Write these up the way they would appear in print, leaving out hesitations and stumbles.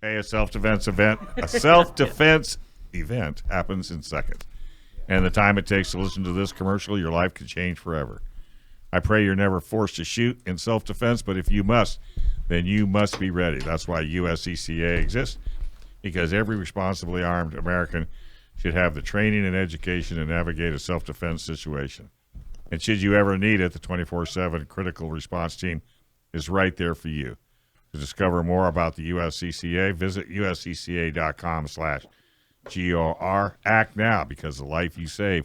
Hey, a self-defense event. A self-defense event happens in seconds. And the time it takes to listen to this commercial, your life could change forever. I pray you're never forced to shoot in self-defense, but if you must, then you must be ready. That's why USCCA exists, because every responsibly armed American should have the training and education to navigate a self-defense situation. And should you ever need it, the 24/7 critical response team is right there for you. To discover more about the USCCA, visit uscca.com/GOR. Act now, because the life you save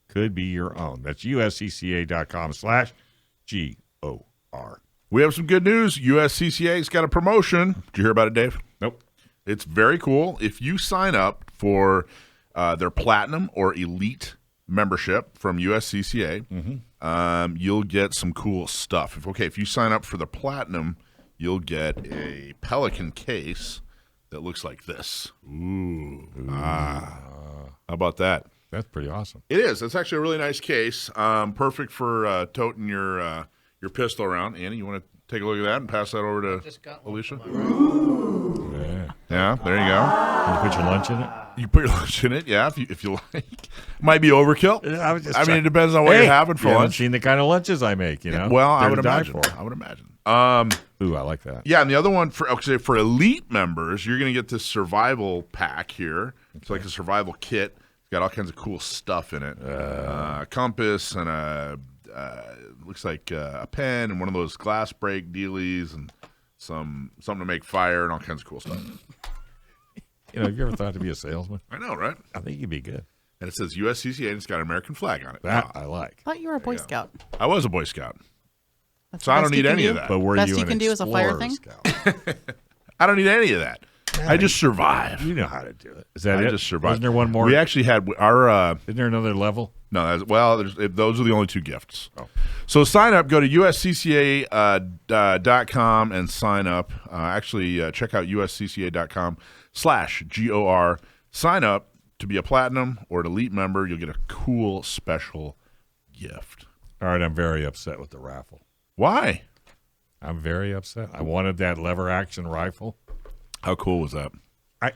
could be your own. That's uscca.com/GOR. We have some good news. USCCA's got a promotion. Did you hear about it, Dave? Nope. It's very cool. If you sign up for their Platinum or Elite membership from USCCA, you'll get some cool stuff. If you sign up for the Platinum, you'll get a Pelican case that looks like this. Ooh. How about that? That's pretty awesome. It is. It's actually a really nice case. Perfect for toting your pistol around. Annie, you want to take a look at that and pass that over to Alicia? Yeah, there you go. Can you put your lunch in it? You put your lunch in it, yeah, if you like. Might be overkill. I mean, it depends on what you're having for lunch. Lunch. Seen the kind of lunches I make, you know? Well, I They're would to die imagine. for. I would imagine. Ooh, I like that. Yeah, and the other one for elite members, you're going to get this survival pack here. It's like a survival kit. It's got all kinds of cool stuff in it. A compass and looks like a pen and one of those glass break dealies and something to make fire and all kinds of cool stuff. You know, have you ever thought to be a salesman? I know, right? I think you'd be good. And it says USCCA and it's got an American flag on it. That I like. I thought you were a Boy Scout. I was a Boy Scout. That's So the I best don't you need can any do? of that. But were Best you you an can do is a fire Explorer thing? Scout? I don't need any of that. I just survive. You know how to do it. Is that I it? just survive. Isn't there one more? We actually had our Isn't there another level? no. Those are the only two gifts. Oh. So sign up. Go to uscca.com and sign up. Check out uscca.com/GOR. Sign up to be a platinum or an elite member. You'll get a cool special gift. All right, I'm very upset with the raffle. Why? I'm very upset. I wanted that lever action rifle. How cool was that? I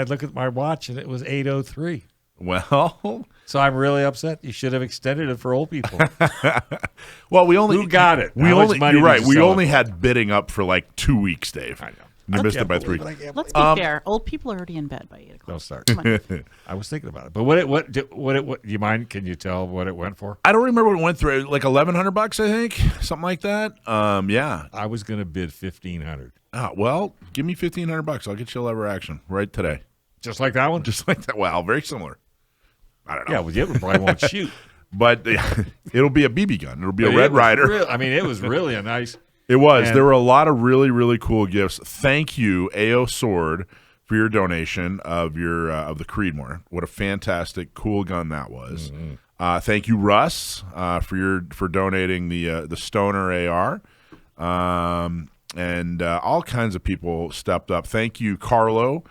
look at my watch and it was 8:03. Well, So I'm really upset. You should have extended it for old people. well, we only Who got it? We How much only. money You're did right. you We sell only it for? had bidding up for like 2 weeks, Dave. I know. You missed it by 3. Let's be fair. Old people are already in bed by 8 o'clock. Don't start. Come on. I was thinking about it, but what do you mind? Can you tell what it went for? I don't remember what it went through. Like $1,100, I think, something like that. Yeah. I was going to bid $1,500, Well, give me $1,500. I'll get you a lever action right today. just like that one. Just like that. Wow, very similar. I don't know. Yeah, well, the other probably won't shoot. But it'll be a BB gun. It'll be a Red Ryder. It was really a nice. It was. And there were a lot of really, really cool gifts. Thank you, AO Sword, for your donation of of the Creedmoor. What a fantastic, cool gun that was. Mm-hmm. Thank you, Russ, for donating the Stoner AR, and all kinds of people stepped up. Thank you, Carlo.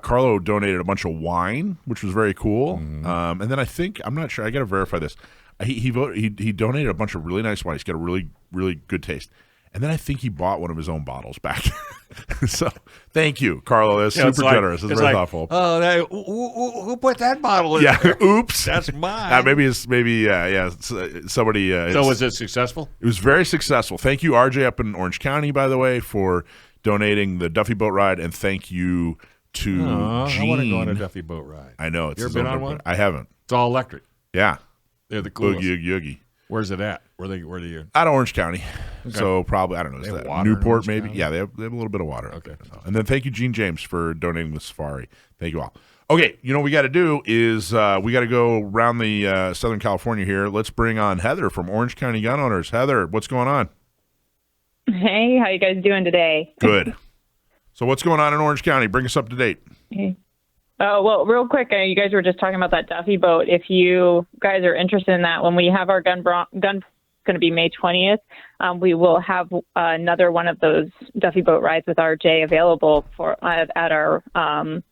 Carlo donated a bunch of wine, which was very cool. Mm-hmm. And then I'm not sure. I got to verify this. He donated a bunch of really nice wine. He's got a really, really good taste. And then I think he bought one of his own bottles back. So thank you, Carlo. That's super generous. It's very thoughtful. Oh, who put that bottle in? Yeah, there? oops. That's mine. Somebody. So was it successful? It was very successful. Thank you, RJ, up in Orange County, by the way, for donating the Duffy boat ride, and thank you to Gene. I want to go on a Duffy boat ride. I know. It's you ever been on one? I haven't. It's all electric. Yeah. They're the coolest. Oogie. Where's it at? Where do you? Out of Orange County. Okay. So probably, I don't know. They Is have that water in Newport, Orange maybe? County? Yeah, they have a little bit of water. Okay. And then thank you, Gene James, for donating the safari. Thank you all. Okay, what we got to do is we got to go around the Southern California here. Let's bring on Heather from Orange County Gun Owners. Heather, what's going on? Hey, how you guys doing today? Good. So what's going on in Orange County? Bring us up to date. Hey. Oh, well, real quick, you guys were just talking about that Duffy boat. If you guys are interested in that, when we have our gun going to be May 20th, we will have another one of those Duffy boat rides with RJ available for at the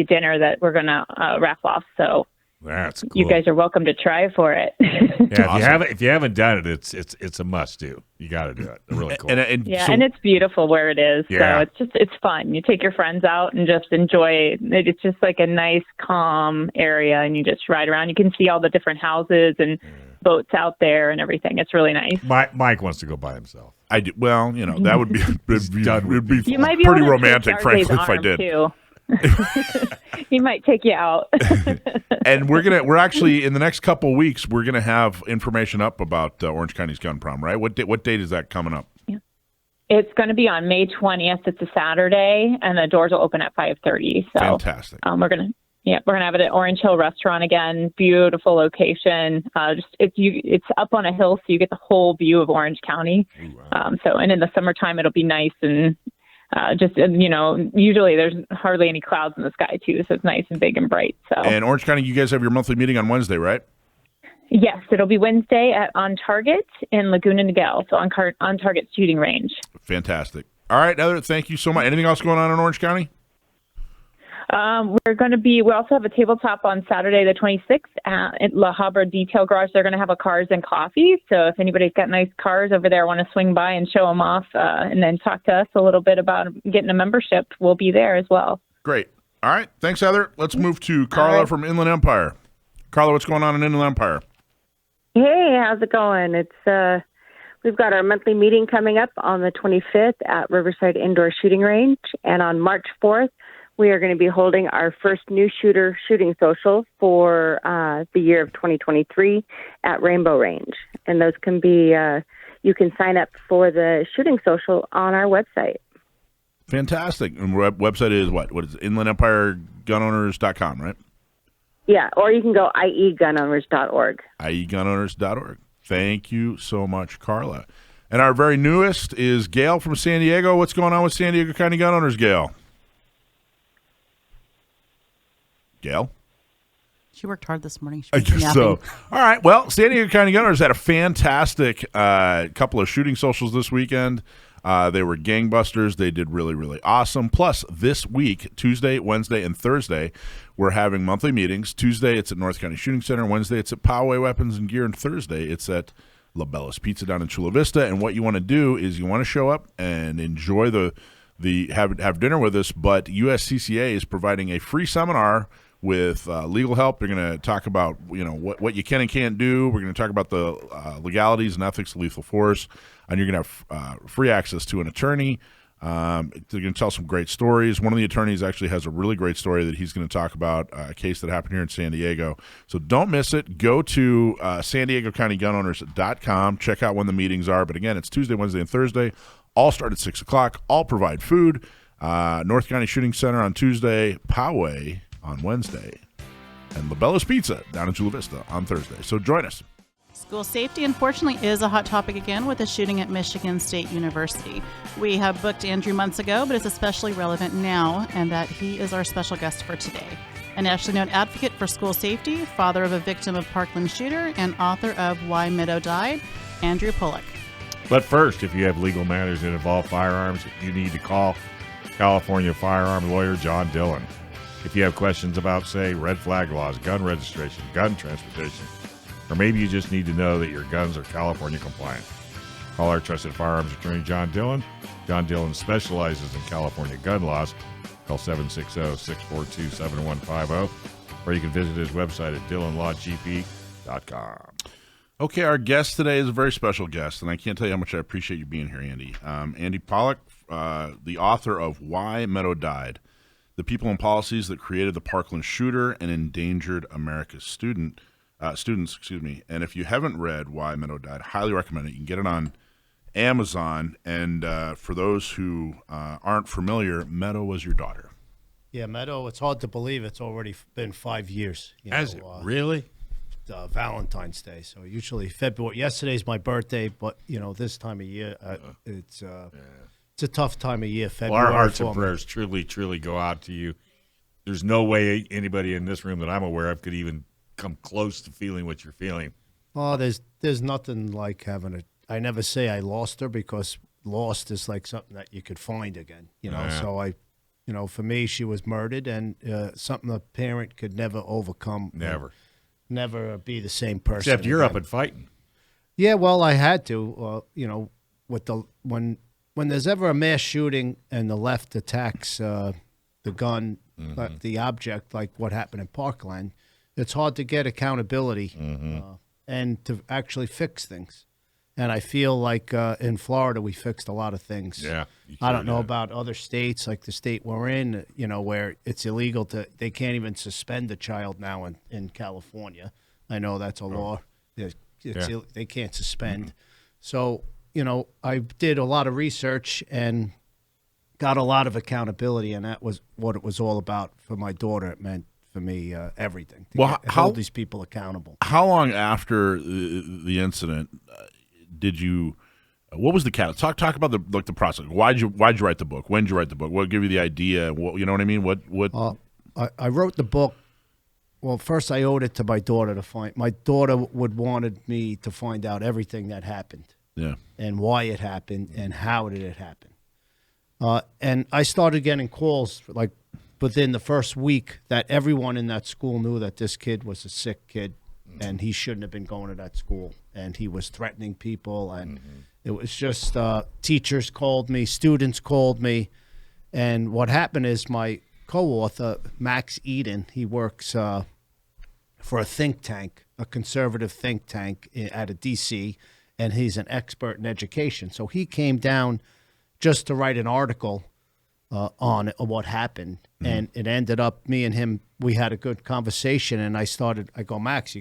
dinner that we're going to raffle off. So That's cool. you guys are welcome to try for it. Yeah, if you haven't done it, it's a must do. You got to do it. They're really cool. And it's beautiful where it is. Yeah. So it's fun. You take your friends out and just enjoy it. It's just like a nice, calm area, and you just ride around. You can see all the different houses and boats out there and everything. It's really nice. Mike wants to go by himself. I do. Well, that would be it'd be You might be pretty able to romantic, take frankly, RJ's if I arm, did. Too. He might take you out. And we're actually in the next couple of weeks we're gonna have information up about Orange County's gun prom, right? What date is that coming up? It's going to be on May 20th. It's a Saturday, and the doors will open at 5:30. So Fantastic. we're gonna have it at Orange Hill Restaurant again. Beautiful location. It's up on a hill, so you get the whole view of Orange County. Wow. And in the summertime it'll be nice and. Usually there's hardly any clouds in the sky too, so it's nice and big and bright. So. And Orange County, you guys have your monthly meeting on Wednesday, right? Yes, it'll be Wednesday at On Target in Laguna Niguel, so on Target shooting range. Fantastic. All right, Heather, thank you so much. Anything else going on in Orange County? We also have a tabletop on Saturday the 26th at La Habra Detail Garage. They're going to have a cars and coffee. So if anybody's got nice cars over there, want to swing by and show them off and then talk to us a little bit about getting a membership, we'll be there as well. Great. All right. Thanks, Heather. Let's move to Carla from Inland Empire. Carla, what's going on in Inland Empire? Hey, how's it going? It's we've got our monthly meeting coming up on the 25th at Riverside Indoor Shooting Range, and on March 4th, we are going to be holding our first new shooting social for the year of 2023 at Rainbow Range. And those can be, you can sign up for the shooting social on our website. Fantastic. And website is what? What is it? InlandEmpireGunOwners.com, right? Yeah, or you can go IEGunowners.org. IEGunowners.org. Thank you so much, Carla. And our very newest is Gail from San Diego. What's going on with San Diego County Gun Owners, Gail? Gail? She worked hard this morning. I guess so. All right. Well, San Diego County Gun Owners had a fantastic couple of shooting socials this weekend. They were gangbusters. They did really, really awesome. Plus, this week, Tuesday, Wednesday, and Thursday, we're having monthly meetings. Tuesday, it's at North County Shooting Center. Wednesday, it's at Poway Weapons and Gear. And Thursday, it's at La Bella's Pizza down in Chula Vista. And what you want to do is you want to show up and enjoy have dinner with us. But USCCA is providing a free seminar with legal help. They're going to talk about what you can and can't do. We're going to talk about the legalities and ethics of lethal force, and you're going to have free access to an attorney. They're going to tell some great stories. One of the attorneys actually has a really great story that he's going to talk about, a case that happened here in San Diego. So don't miss it. Go to San Diego County GunOwners.com. Check out when the meetings are. But again, it's Tuesday, Wednesday, and Thursday. All start at 6 o'clock. All provide food. North County Shooting Center on Tuesday, Poway on Wednesday, and La Bella's Pizza down in Chula Vista on Thursday. So join us. School safety, unfortunately, is a hot topic again with a shooting at Michigan State University. We have booked Andrew months ago, but it's especially relevant now, and that he is our special guest for today. A nationally known advocate for school safety, father of a victim of Parkland shooter, and author of Why Meadow Died, Andrew Pollack. But first, if you have legal matters that involve firearms, you need to call California firearm lawyer John Dillon. If you have questions about, say, red flag laws, gun registration, gun transportation, or maybe you just need to know that your guns are California compliant, call our trusted firearms attorney, John Dillon. John Dillon specializes in California gun laws. Call 760-642-7150, or you can visit his website at DillonLawGP.com. Okay, our guest today is a very special guest, and I can't tell you how much I appreciate you being here, Andy. Andy Pollack, the author of Why Meadow Died, the people and policies that created the Parkland shooter and endangered America's students. And if you haven't read Why Meadow Died, highly recommend it. You can get it on Amazon. And for those who aren't familiar, Meadow was your daughter. Yeah, Meadow. It's hard to believe it's already been 5 years. Has it really? Valentine's Day. So usually February. Yesterday's my birthday, but this time of year, it's a tough time of year. February. Well, our hearts and prayers truly, truly go out to you. There's no way anybody in this room that I'm aware of could even come close to feeling what you're feeling. Oh, there's nothing like having a. I never say I lost her, because lost is like something that you could find again. Yeah. So for me, she was murdered, and something a parent could never overcome. Never. never be the same person. Except you're up again. and fighting. Yeah, well, I had to. With the when there's ever a mass shooting and the left attacks the gun, the object, like what happened in Parkland, it's hard to get accountability and to actually fix things. And I feel like in Florida we fixed a lot of things. Yeah, I don't know about other states, like the state we're in, where it's illegal they can't even suspend a child now in California. I know that's a law. They can't suspend. So, I did a lot of research and got a lot of accountability, and that was what it was all about for my daughter. It meant for me everything. To hold these people accountable. How long after the incident did you? What was the catalyst? Talk about the process. Why'd you write the book? When did you write the book? What gave you the idea? You know what I mean? What? I wrote the book. Well, first I owed it to my daughter to find. My daughter wanted me to find out everything that happened. Yeah. And why it happened and how did it happen. And I started getting calls like within the first week that everyone in that school knew that this kid was a sick kid and he shouldn't have been going to that school, and he was threatening people, and it was just teachers called me, students called me, and what happened is my co-author, Max Eden, he works for a think tank, a conservative think tank out of D.C., and he's an expert in education. So he came down just to write an article on what happened, and it ended up, me and him, we had a good conversation, and I go, Max,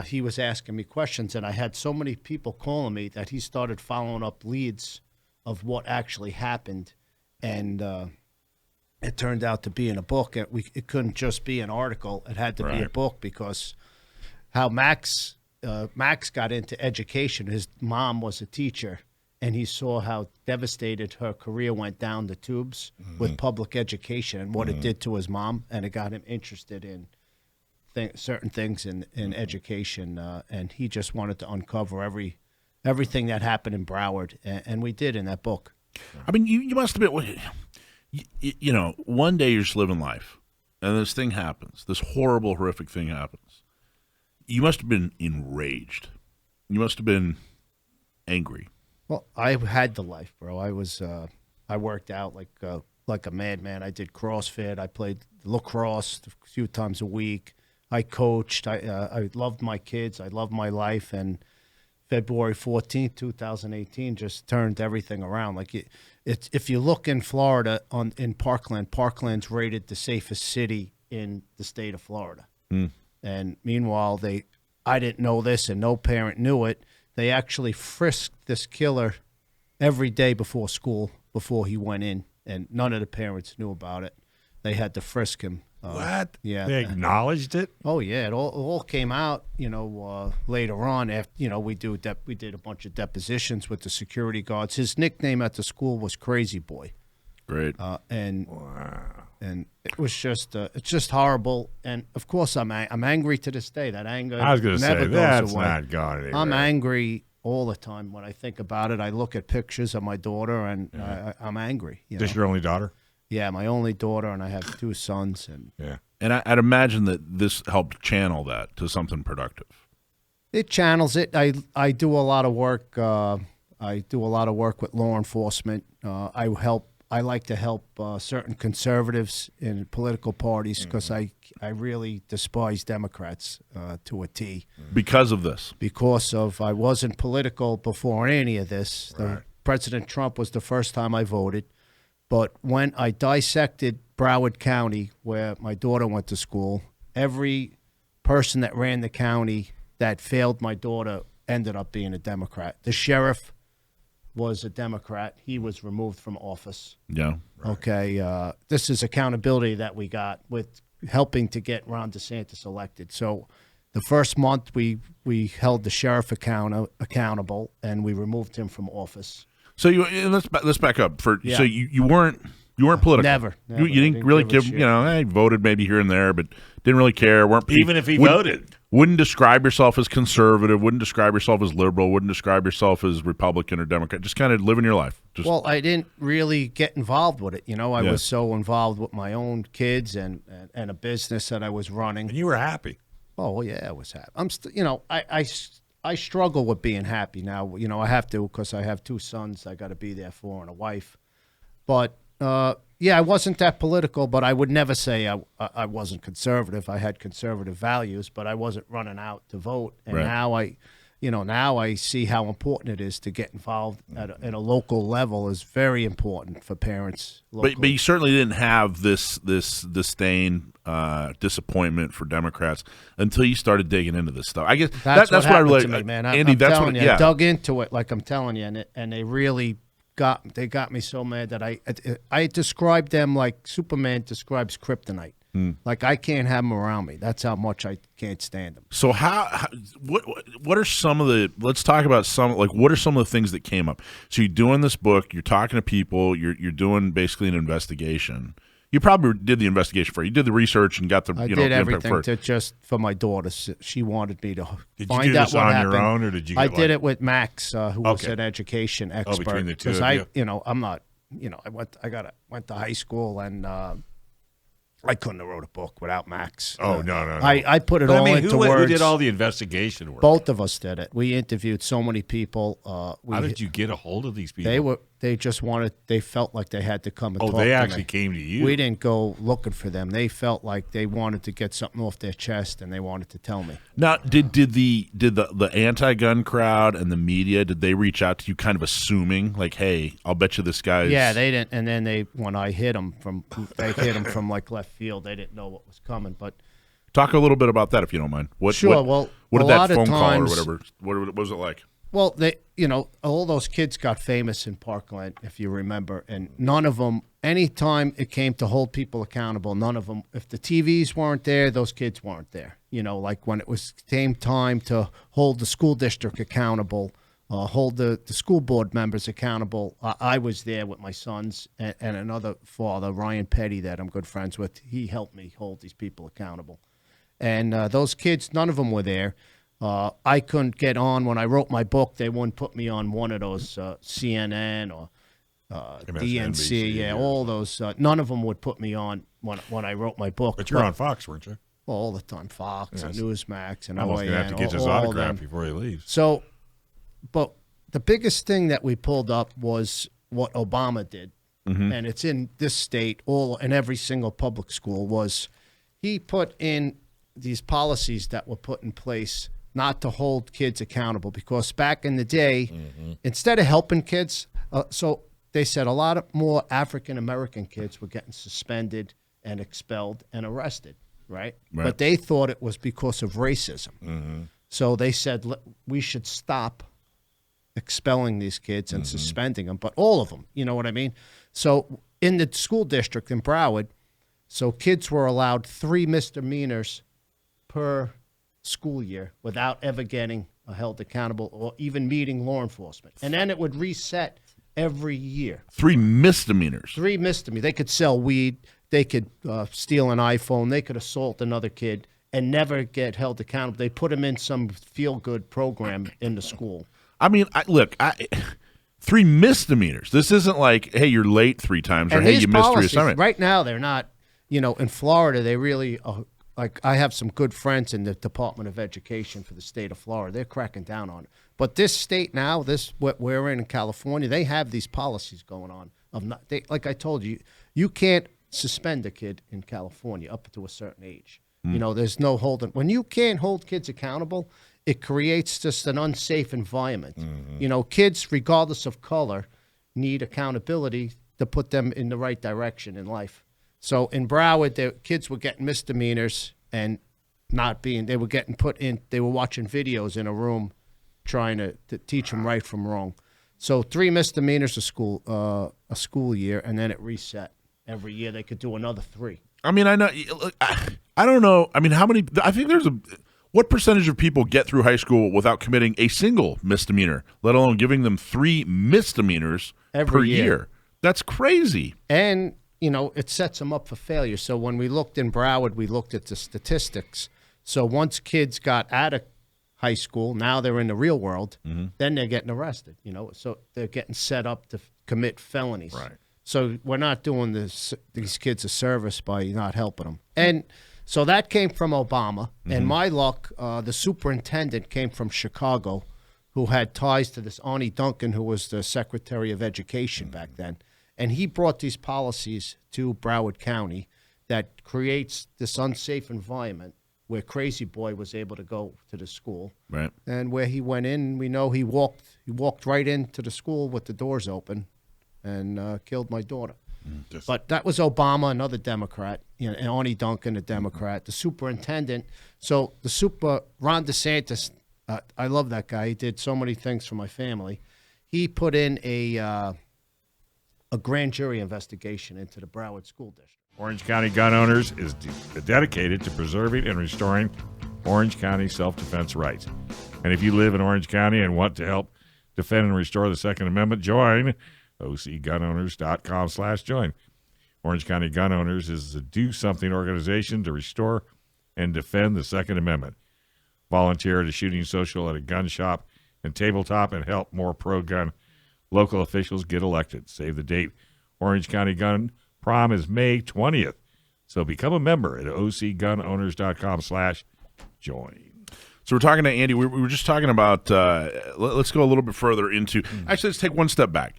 he was asking me questions, and I had so many people calling me that he started following up leads of what actually happened, and it turned out to be in a book. It couldn't just be an article. It had to be a book, because how Max got into education, his mom was a teacher, and he saw how devastated her career went down the tubes with public education and what it did to his mom, and it got him interested in certain things in education, and he just wanted to uncover everything that happened in Broward, and we did in that book. I mean, you must have been, one day you're just living life, and this thing happens, this horrible, horrific thing happens. You must have been enraged. You must have been angry. Well, I had the life, bro. I worked out like a madman. I did CrossFit. I played lacrosse a few times a week. I coached. I loved my kids. I loved my life. And February 14th, 2018 just turned everything around. Like if you look in Florida in Parkland, Parkland's rated the safest city in the state of Florida. And meanwhile, I didn't know this, and no parent knew it. They actually frisked this killer every day before school, before he went in, and none of the parents knew about it. They had to frisk him. What? Yeah. They acknowledged it? Oh, yeah. It all came out, later on. After, we did a bunch of depositions with the security guards. His nickname at the school was Crazy Boy. Great. And it was just it's just horrible. And of course, I'm angry to this day. That anger I was going to never say, goes that's away. not gone anywhere. I'm angry all the time when I think about it. I look at pictures of my daughter, and I'm angry. Is this your only daughter? Yeah, my only daughter, and I have 2 sons. And I'd imagine that this helped channel that to something productive. It channels it. I do a lot of work. I do a lot of work with law enforcement. I like to help certain conservatives in political parties, because I really despise Democrats to a T. Because of this? Because I wasn't political before any of this. President Trump was the first time I voted. But when I dissected Broward County, where my daughter went to school, every person that ran the county that failed my daughter ended up being a Democrat. The sheriff was a Democrat. He was removed from office. Yeah. Right. Okay. This is accountability that we got with helping to get Ron DeSantis elected. So the first month we held the sheriff accountable, and we removed him from office. So let's back up. So you weren't political. Never. You didn't really give. I voted maybe here and there, but didn't really care. Even if he voted. Wouldn't describe yourself as conservative. Wouldn't describe yourself as liberal. Wouldn't describe yourself as Republican or Democrat. Just kind of living your life. Well, I didn't really get involved with it. I was so involved with my own kids and a business that I was running. And you were happy. Oh, well, yeah, I was happy. I struggle with being happy now. I have to because I have 2 sons I got to be there for and a wife. But, I wasn't that political, but I would never say I wasn't conservative. I had conservative values, but I wasn't running out to vote. And Right. now I see how important it is to get involved at a local level is very important for parents. But you certainly didn't have this disdain, disappointment for Democrats until you started digging into this stuff. I guess That's what what I happened really, to me, man. Andy. I'm That's telling what. you, Yeah. I dug into it like I'm telling you, and they really got me so mad that I described them like Superman describes kryptonite. Like I can't have them around me. That's how much I can't stand them. So what are some of the? Let's talk about what are some of the things that came up? So you're doing this book. You're talking to people. You're doing basically an investigation. You probably did the investigation first. You did the research and got the. I did did the everything first. just for my daughter. She wanted me to Did you find do out this what on happened. your own, or did you? I Get did like, it with Max, who was Okay. an education expert. between the two Because of you? I'm not. I went to high school and. I couldn't have wrote a book without Max. Oh no. I put it But all I mean, into who words. did all the investigation work? Both of us did it. We interviewed so many people. How did you get a hold of these people? They felt like they had to come and talk they to actually me. came to you. We didn't go looking for them. They felt like they wanted to get something off their chest and they wanted to tell me. Now, did the anti-gun crowd and the media, did they reach out to you, kind of assuming like, hey, I'll bet you this guy's? Yeah, they didn't. And then when I hit them from like left field. They didn't know what was coming. But Talk a little bit about that if you don't mind. What Well, what a did that lot of phone call or times- whatever? What was it like? Well, all those kids got famous in Parkland, if you remember, and none of them, anytime it came to hold people accountable, none of them, if the TVs weren't there, those kids weren't there. Like when it was came time to hold the school district accountable, hold the school board members accountable, I was there with my sons and another father, Ryan Petty, that I'm good friends with. He helped me hold these people accountable. And those kids, none of them were there. I couldn't get on when I wrote my book. They wouldn't put me on one of those CNN or DNC. Yeah, all those. None of them would put me on when I wrote my book. But you're on Fox, weren't you? all the time. Fox and Newsmax and Almost OAN. gonna have to get his all autograph them. before he leaves. So, but the biggest thing that we pulled up was what Obama did, and it's in this state, in every single public school, was he put in these policies that were put in place not to hold kids accountable, because back in the day, instead of helping kids, so they said a lot of more African American kids were getting suspended and expelled and arrested, right? But they thought it was because of racism. So they said we should stop expelling these kids and suspending them, but all of them, you know what I mean? So in the school district in Broward, so kids were allowed 3 misdemeanors per school year without ever getting held accountable or even meeting law enforcement. And then it would reset every year. 3 misdemeanors. 3 misdemeanors. They could sell weed. They could steal an iPhone. They could assault another kid and never get held accountable. They put them in some feel-good program in the school. I mean, look, 3 misdemeanors. This isn't like, hey, you're late 3 times, or And hey, these you missed 3 policies, assignments. right now, they're not, in Florida, they really, like I have some good friends in the Department of Education for the state of Florida. They're cracking down on it. But this state now, what we're in California, they have these policies going on. Like I told you, you can't suspend a kid in California up to a certain age. There's no holding. When you can't hold kids accountable, it creates just an unsafe environment. Kids, regardless of color, need accountability to put them in the right direction in life. So in Broward, the kids were getting misdemeanors and they were getting put in, they were watching videos in a room trying to teach them right from wrong. So 3 misdemeanors a school year, and then it reset. Every year they could do another 3. I mean, I know. I don't know. I mean, how many? I think what percentage of people get through high school without committing a single misdemeanor, let alone giving them 3 misdemeanors Every per year. year? That's crazy. And, it sets them up for failure. So when we looked in Broward, we looked at the statistics. So once kids got out of high school, now they're in the real world, then they're getting arrested, So they're getting set up to commit felonies. Right. So we're not doing these kids a service by not helping them. And So that came from Obama, and my luck, the superintendent came from Chicago, who had ties to this Arnie Duncan, who was the Secretary of Education back then. And he brought these policies to Broward County that creates this unsafe environment where Crazy Boy was able to go to the school. Right. And where he went in, we know he walked right into the school with the doors open and killed my daughter. But that was Obama, another Democrat, and Arnie Duncan, a Democrat, the superintendent. So Ron DeSantis, I love that guy. He did so many things for my family. He put in a grand jury investigation into the Broward School District. Orange County Gun Owners is dedicated to preserving and restoring Orange County self-defense rights. And if you live in Orange County and want to help defend and restore the Second Amendment, join OCGunOwners.com/join. Orange County Gun Owners is a do-something organization to restore and defend the Second Amendment. Volunteer at a shooting social, at a gun shop, and tabletop, and help more pro-gun local officials get elected. Save the date. Orange County Gun Prom is May 20th. So become a member at OCGunOwners.com/join. So we're talking to Andy. We were just talking about. Let's go a little bit further into. Actually, let's take one step back.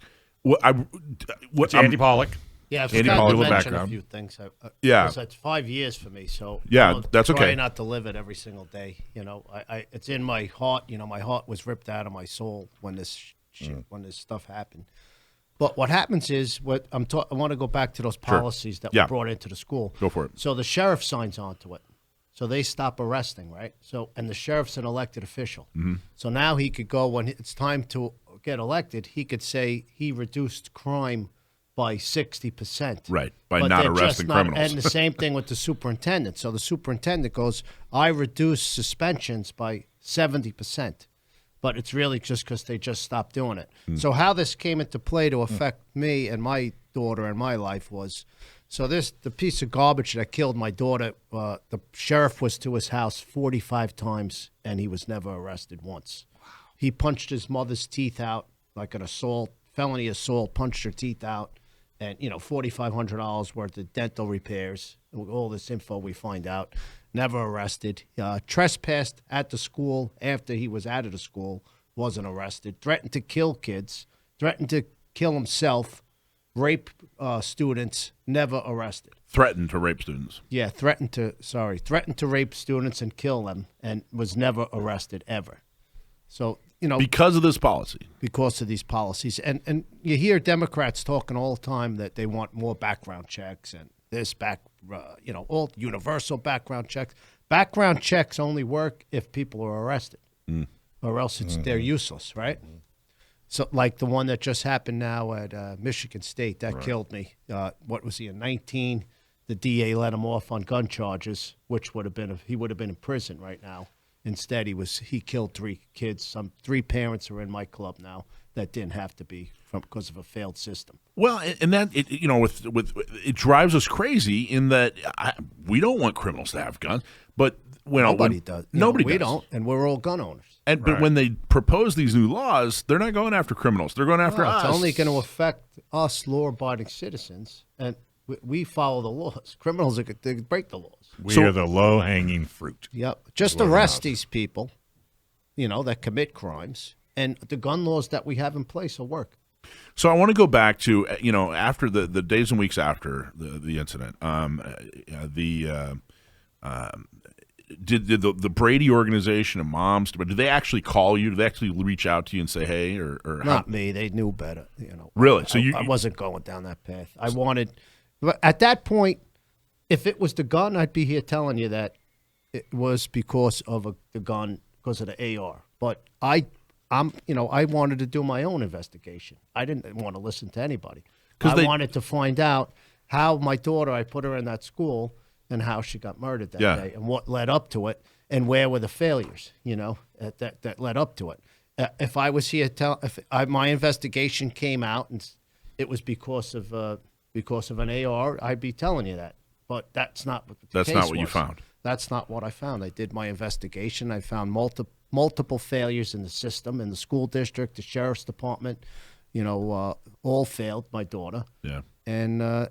Andy Pollack. Yeah, I Andy forgot Paul, to a little mention background. a few things. Yeah. That's 5 years for me, so Yeah, that's try okay. not to live it every single day. It's in my heart. My heart was ripped out of my soul when this when this stuff happened. But what happens is, I want to go back to those policies that were brought into the school. Go for it. So the sheriff signs on to it. So they stop arresting, right? And the sheriff's an elected official. So now he could go, when it's time to get elected, he could say he reduced crime by 60%. Right, by But not they're arresting just criminals. And the same thing with the superintendent. So the superintendent goes, I reduced suspensions by 70%. But it's really just because they just stopped doing it. So how this came into play to affect me and my daughter and my life was, the piece of garbage that killed my daughter, the sheriff was to his house 45 times, and he was never arrested once. Wow. He punched his mother's teeth out, like an felony assault, punched her teeth out, and, $4,500 worth of dental repairs. All this info we find out. Never arrested. Trespassed at the school after he was out of the school. Wasn't arrested. Threatened to kill kids. Threatened to kill himself. Rape students. Never arrested. Threatened to rape students. Yeah, threatened to rape students and kill them, and was never arrested ever. So, Because of this policy. Because of these policies. And you hear Democrats talking all the time that they want more background checks and all universal background checks. Background checks only work if people are arrested, or else they're useless, right? So, like the one that just happened now at Michigan State, that killed me. What was he, in 19? The DA let him off on gun charges, which he would have been in prison right now. Instead, he killed 3 kids. 3 parents are in my club now that didn't have to be because of a failed system. Well, and that it drives us crazy in that we don't want criminals to have guns, but nobody does. Nobody we does. don't, and we're all gun owners. But when they propose these new laws, they're not going after criminals. They're going after us. It's only going to affect us law-abiding citizens, and we follow the laws. Criminals they break the laws. We are the low-hanging fruit. Yep. Just arrest these people, that commit crimes, and the gun laws that we have in place will work. So I want to go back to after the days and weeks after the incident. Did the Brady organization and moms? But did they actually call you? Did they actually reach out to you and say, "Hey"? Or not me? They knew better. Really? So I wasn't going down that path. I wanted, but at that point, if it was the gun, I'd be here telling you that it was because of the gun, because of the AR. But I wanted to do my own investigation. I didn't want to listen to anybody. I wanted to find out how my daughter, I put her in that school, and how she got murdered that day, and what led up to it, and where were the failures, that led up to it. If I was here, my investigation came out, and it was because of an AR, I'd be telling you that. But that's not what the case not what was. you found. That's not what I found. I did my investigation. I found multiple failures in the system, in the school district, the sheriff's department. All failed my daughter. Yeah. And I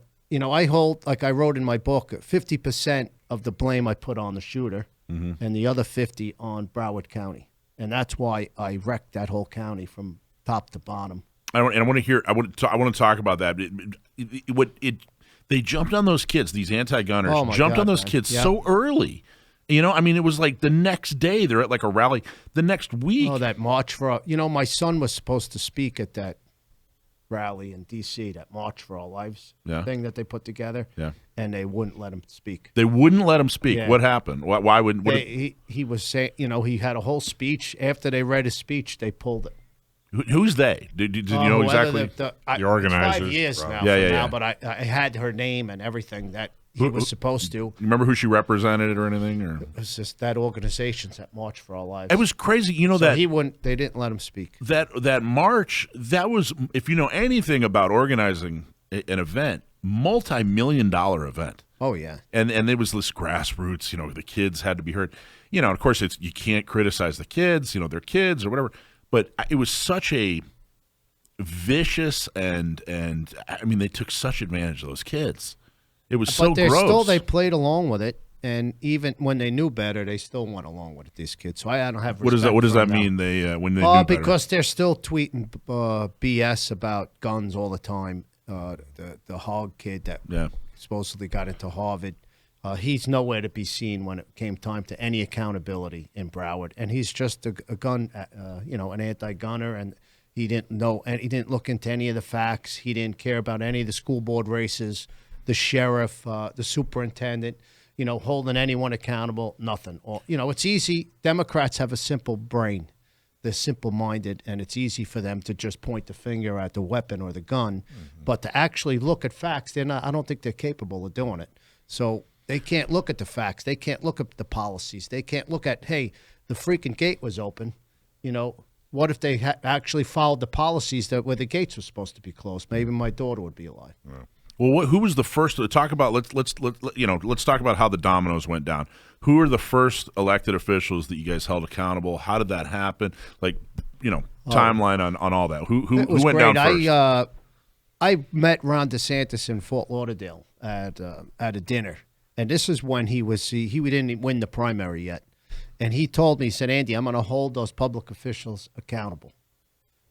hold, like I wrote in my book, 50% of the blame I put on the shooter, and the other 50 on Broward County, and that's why I wrecked that whole county from top to bottom. I want to talk about that. They jumped on those kids. These anti-gunners Oh, my jumped God, on those man. kids Yeah. so early. You know, I mean, it was like the next day they're at like a rally. The next week, Oh, that March for my son was supposed to speak at that rally in D.C., that March for Our Lives thing that they put together. Yeah. And they wouldn't let him speak. they wouldn't let him speak. Yeah. What happened? Why wouldn't? He was saying, he had a whole speech. After they read his speech, they pulled it. Who's they? Did you know exactly? The It's organizers, 5 years right. now. Yeah. Now, but I had her name and everything that he was supposed to. You remember who she represented or anything? Or It was just that organization's that March for Our Lives. it was crazy. You know So that he wouldn't. They didn't let him speak. that march. That was, if you know anything about organizing an event, multi-million-dollar event. Oh yeah. And it was this grassroots, the kids had to be heard. Of course, you can't criticize the kids, they're kids or whatever. But it was such a vicious and I mean, they took such advantage of those kids. It was so gross. They played along with it, and even when they knew better, they still went along with it. These kids. So I don't have. What does that? What does that respect for them mean? now. They when they knew better? Because they're still tweeting BS about guns all the time. The Hogg kid that supposedly got into Harvard. He's nowhere to be seen when it came time to any accountability in Broward, and he's just a gun, an anti-gunner, and he didn't know, and he didn't look into any of the facts. He didn't care about any of the school board races, the sheriff, the superintendent, holding anyone accountable. Nothing. Or, it's easy. Democrats have a simple brain. They're simple-minded, and it's easy for them to just point the finger at the weapon or the gun, but to actually look at facts, they're not. I don't think they're capable of doing it. So. They can't look at the facts. They can't look at the policies. They can't look at, hey, the freaking gate was open. What if they actually followed the policies where the gates were supposed to be closed? Maybe my daughter would be alive. Yeah. Well, who was the first to talk about? Let's talk about how the dominoes went down. Who are the first elected officials that you guys held accountable? How did that happen? Timeline on all that. Who went down first? I met Ron DeSantis in Fort Lauderdale at a dinner. And this is when he didn't win the primary yet. And he told me, he said, Andy, I'm going to hold those public officials accountable.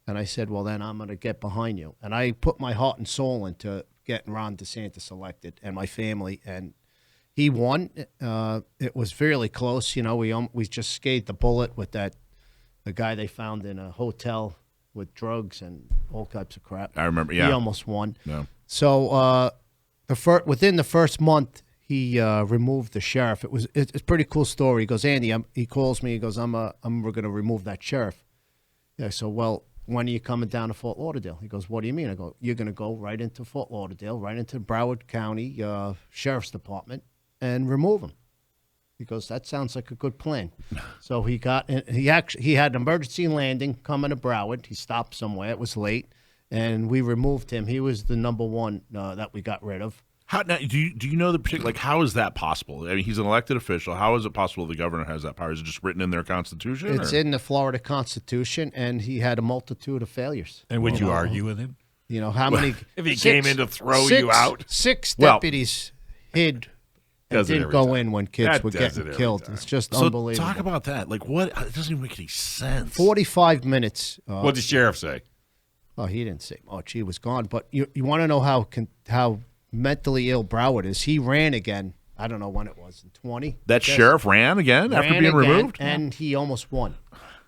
And I said, well, then I'm going to get behind you. And I put my heart and soul into getting Ron DeSantis elected and my family. And he won. It was fairly close. We just scathed the bullet with the guy they found in a hotel with drugs and all types of crap. I remember, yeah. He almost won. Yeah. So within the first month, he removed the sheriff. It's a pretty cool story. He goes, Andy, he calls me. He goes, we're going to remove that sheriff. Yeah. So, well, when are you coming down to Fort Lauderdale? He goes, what do you mean? I go, you're going to go right into Fort Lauderdale, right into Broward County Sheriff's Department, and remove him. He goes, that sounds like a good plan. So he had an emergency landing coming to Broward. He stopped somewhere. It was late, and we removed him. He was the number one that we got rid of. How now, do you know the particular, how is that possible? I mean, he's an elected official. How is it possible the governor has that power? Is it just written in their constitution? It's in the Florida Constitution, and he had a multitude of failures. And would you argue with him? How many? If he came in to throw you out? Six deputies hid and didn't go in when kids were getting killed. It's just unbelievable. Talk about that. What? It doesn't even make any sense. 45 minutes. What did the sheriff say? Oh, he didn't say much. He was gone. But you want to know how mentally ill Broward is? He ran again. I don't know when it was, in 20. That sheriff ran again after being removed? And he almost won.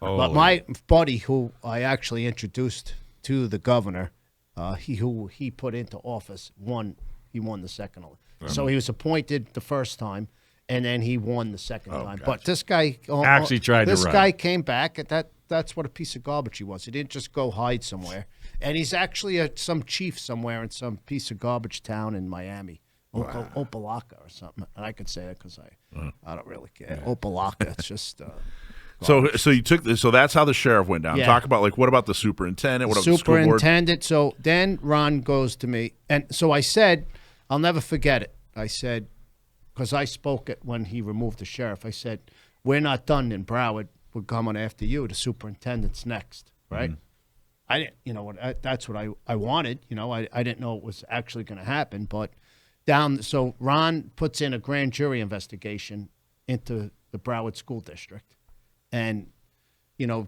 Oh. But my buddy, who I actually introduced to the governor, who he put into office, won. He won the second one. So he was appointed the first time, and then he won the second time. Gotcha. But this guy actually tried to run. This guy came back. That's what a piece of garbage he was. He didn't just go hide somewhere. And he's actually some chief somewhere in some piece of garbage town in Miami, Opalaka or something. And I could say it because I don't really care. Opalaka, it's just. So you took this. So that's how the sheriff went down. Yeah. Talk about what about the superintendent? What about the school board? Superintendent. So then Ron goes to me, and so I said, I'll never forget it. I said, because I spoke it when he removed the sheriff. I said, we're not done in Broward. We're coming after you. The superintendent's next, right? Mm-hmm. I didn't, that's what I wanted. I didn't know it was actually going to happen, but So Ron puts in a grand jury investigation into the Broward School District. And,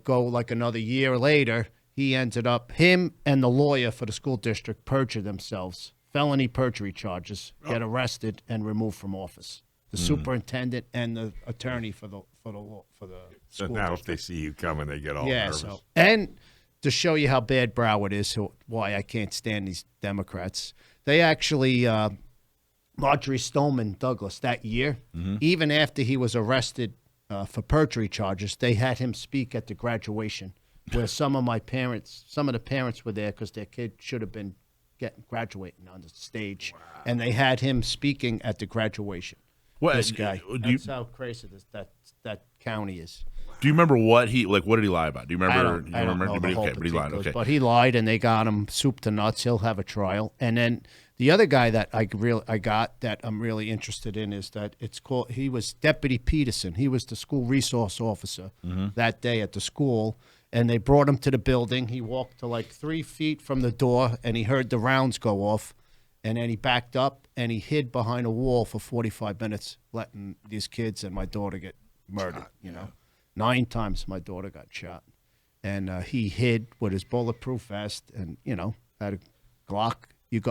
go like another year later, he ended up, him and the lawyer for the school district perjure themselves, felony perjury charges, get arrested and removed from office. The superintendent and the attorney for the So school now district. if they see you coming, they get all nervous. And to show you how bad Broward is, why I can't stand these Democrats, they actually, Marjorie Stoneman Douglas that year, even after he was arrested for perjury charges, they had him speak at the graduation where some of the parents were there because their kid should have been graduating on the stage. Wow. And they had him speaking at the graduation. This guy. That's how crazy that county is. Do you remember what did he lie about? Do you remember? I don't know the whole but he lied. Okay. But he lied, and they got him soup to nuts. He'll have a trial. And then the other guy that I got that I'm really interested in is that he was Deputy Peterson. He was the school resource officer that day at the school, and they brought him to the building. He walked to like 3 feet from the door, and he heard the rounds go off. And then he backed up and he hid behind a wall for 45 minutes, letting these kids and my daughter get murdered. 9 times my daughter got shot, and he hid with his bulletproof vest and had a Glock.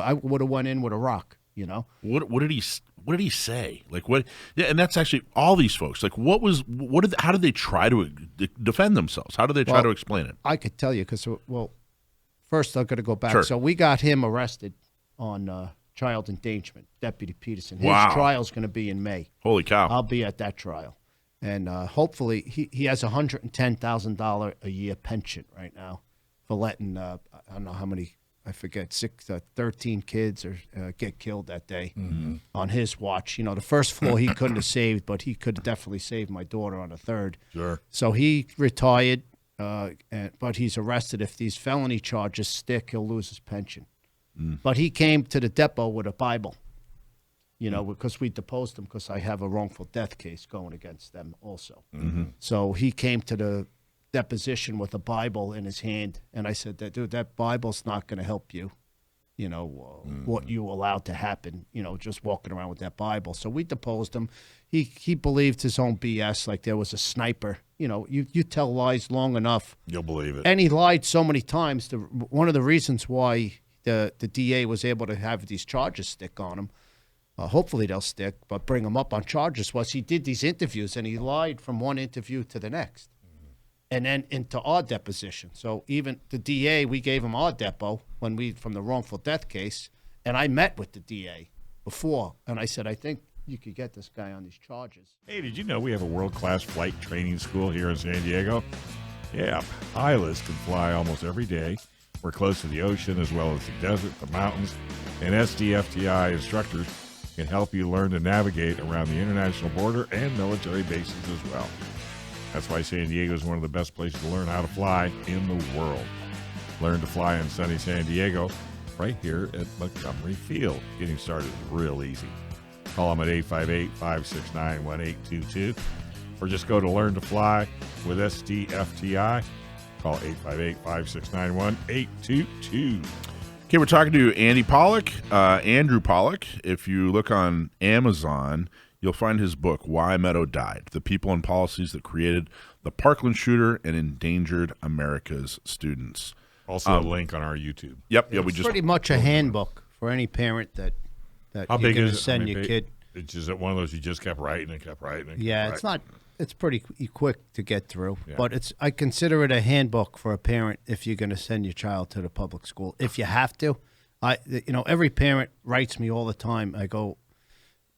I would have went in with a rock. What did he say? Like what? Yeah, and that's actually all these folks. Like how did they try to defend themselves? How did they try to explain it? I could tell you because first I'm going to go back. Sure. So we got him arrested on child endangerment, Deputy Peterson. His Wow. trial's going to be in May. Holy cow! I'll be at that trial. And hopefully he has a $110,000 a year pension right now for letting, I don't know how many, I forget, 13 kids get killed that day on his watch. The first floor he couldn't have saved, but he could definitely save my daughter on the third. Sure. So he retired, but he's arrested. If these felony charges stick, he'll lose his pension. But he came to the depot with a Bible, because we deposed him because I have a wrongful death case going against them also. So he came to the deposition with a Bible in his hand, and I said, dude, that Bible's not going to help you, what you allowed to happen, just walking around with that Bible. So we deposed him. He believed his own BS, like there was a sniper. You tell lies long enough. You'll believe it. And he lied so many times. One of the reasons why the DA was able to have these charges stick on him, hopefully they'll stick, but bring him up on charges, was he did these interviews and he lied from one interview to the next. And then into our deposition. So even the DA, we gave him our depo from the wrongful death case, and I met with the DA before, and I said, I think you could get this guy on these charges. Hey, did you know we have a world-class flight training school here in San Diego? Yeah, pilots can fly almost every day. We're close to the ocean as well as the desert, the mountains, and SDFTI instructors can help you learn to navigate around the international border and military bases as well. That's why San Diego is one of the best places to learn how to fly in the world. Learn to fly in sunny San Diego right here at Montgomery Field. Getting started is real easy. Call them at 858-569-1822 or just go to Learn to Fly with SDFTI. Call 858-569-1822. Okay, we're talking to Andrew Pollack. If you look on Amazon, you'll find his book, Why Meadow Died, The People and Policies That Created the Parkland Shooter and Endangered America's Students. Also a link on our YouTube. Yep. It's pretty much a handbook for any parent that How you're big going is to it? send your kid. Is it one of those you just kept writing and kept writing? It's not. It's pretty quick to get through, Yeah. but I consider it a handbook for a parent if you're going to send your child to the public school. If you have to, every parent writes me all the time. I go,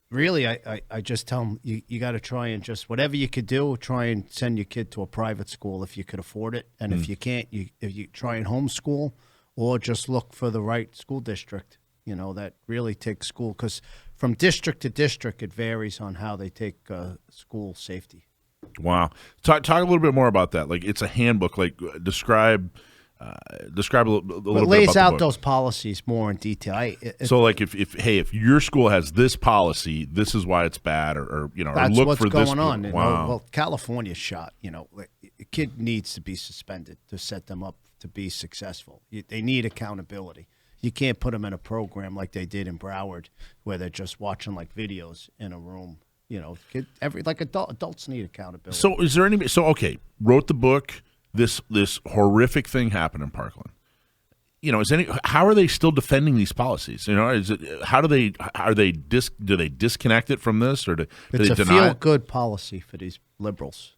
really, I just tell them you got to try and just whatever you could do, try and send your kid to a private school if you could afford it, and if you can't, if you try and homeschool or just look for the right school district. That really takes school, because from district to district, it varies on how they take school safety. Wow. Talk a little bit more about that. Like, it's a handbook. Like, describe a little bit about It lays the out book. those policies more in detail. So, like, if your school has this policy, this is why it's bad, or that's look what's for this. going on. Wow. Well, California's shot. A kid needs to be suspended to set them up to be successful. They need accountability. You can't put them in a program like they did in Broward, where they're just watching like videos in a room. Adults need accountability. So is there any? So okay, wrote the book. This horrific thing happened in Parkland. How are they still defending these policies? Do they disconnect it from this, or do it's they a deny it? feel-good policy for these liberals,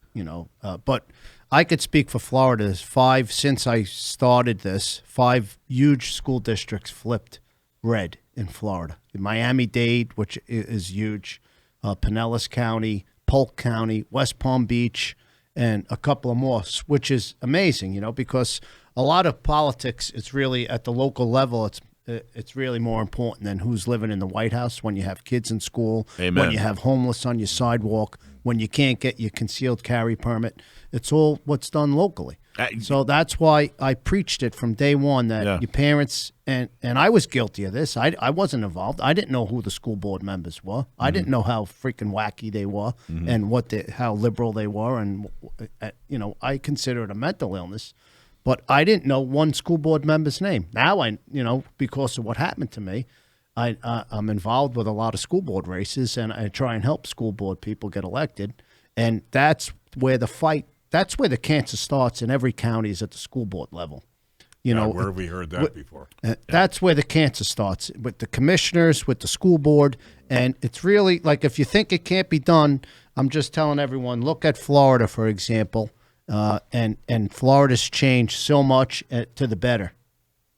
But I could speak for Florida. There's since I started this, 5 huge school districts flipped red in Florida. Miami-Dade, which is huge, Pinellas County, Polk County, West Palm Beach, and a couple of more, which is amazing, because a lot of politics, it's really at the local level, it's really more important than who's living in the White House when you have kids in school, Amen. when you have homeless on your sidewalk, when you can't get your concealed carry permit. It's all what's done locally. So that's why I preached it from day one that your parents, and I was guilty of this. I wasn't involved. I didn't know who the school board members were. I didn't know how freaking wacky they were and how liberal they were. And, I consider it a mental illness. But I didn't know one school board member's name. Now because of what happened to me, I'm involved with a lot of school board races, and I try and help school board people get elected. And that's where the cancer starts in every county, is at the school board level. Where have we heard that before? That's where the cancer starts, with the commissioners, with the school board. And it's really like, if you think it can't be done, I'm just telling everyone, look at Florida, for example. And Florida's changed so much to the better.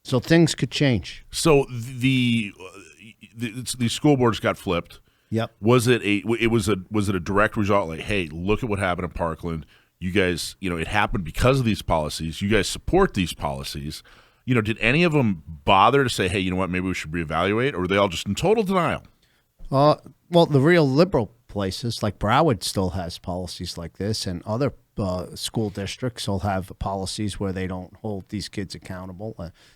So things could change. So the school boards got flipped. Yep. Was it a direct result? Like, hey, look at what happened in Parkland. You guys, it happened because of these policies. You guys support these policies. Did any of them bother to say, hey, you know what, maybe we should reevaluate, or were they all just in total denial? Well, the real liberal places like Broward still has policies like this, and other school districts will have policies where they don't hold these kids accountable.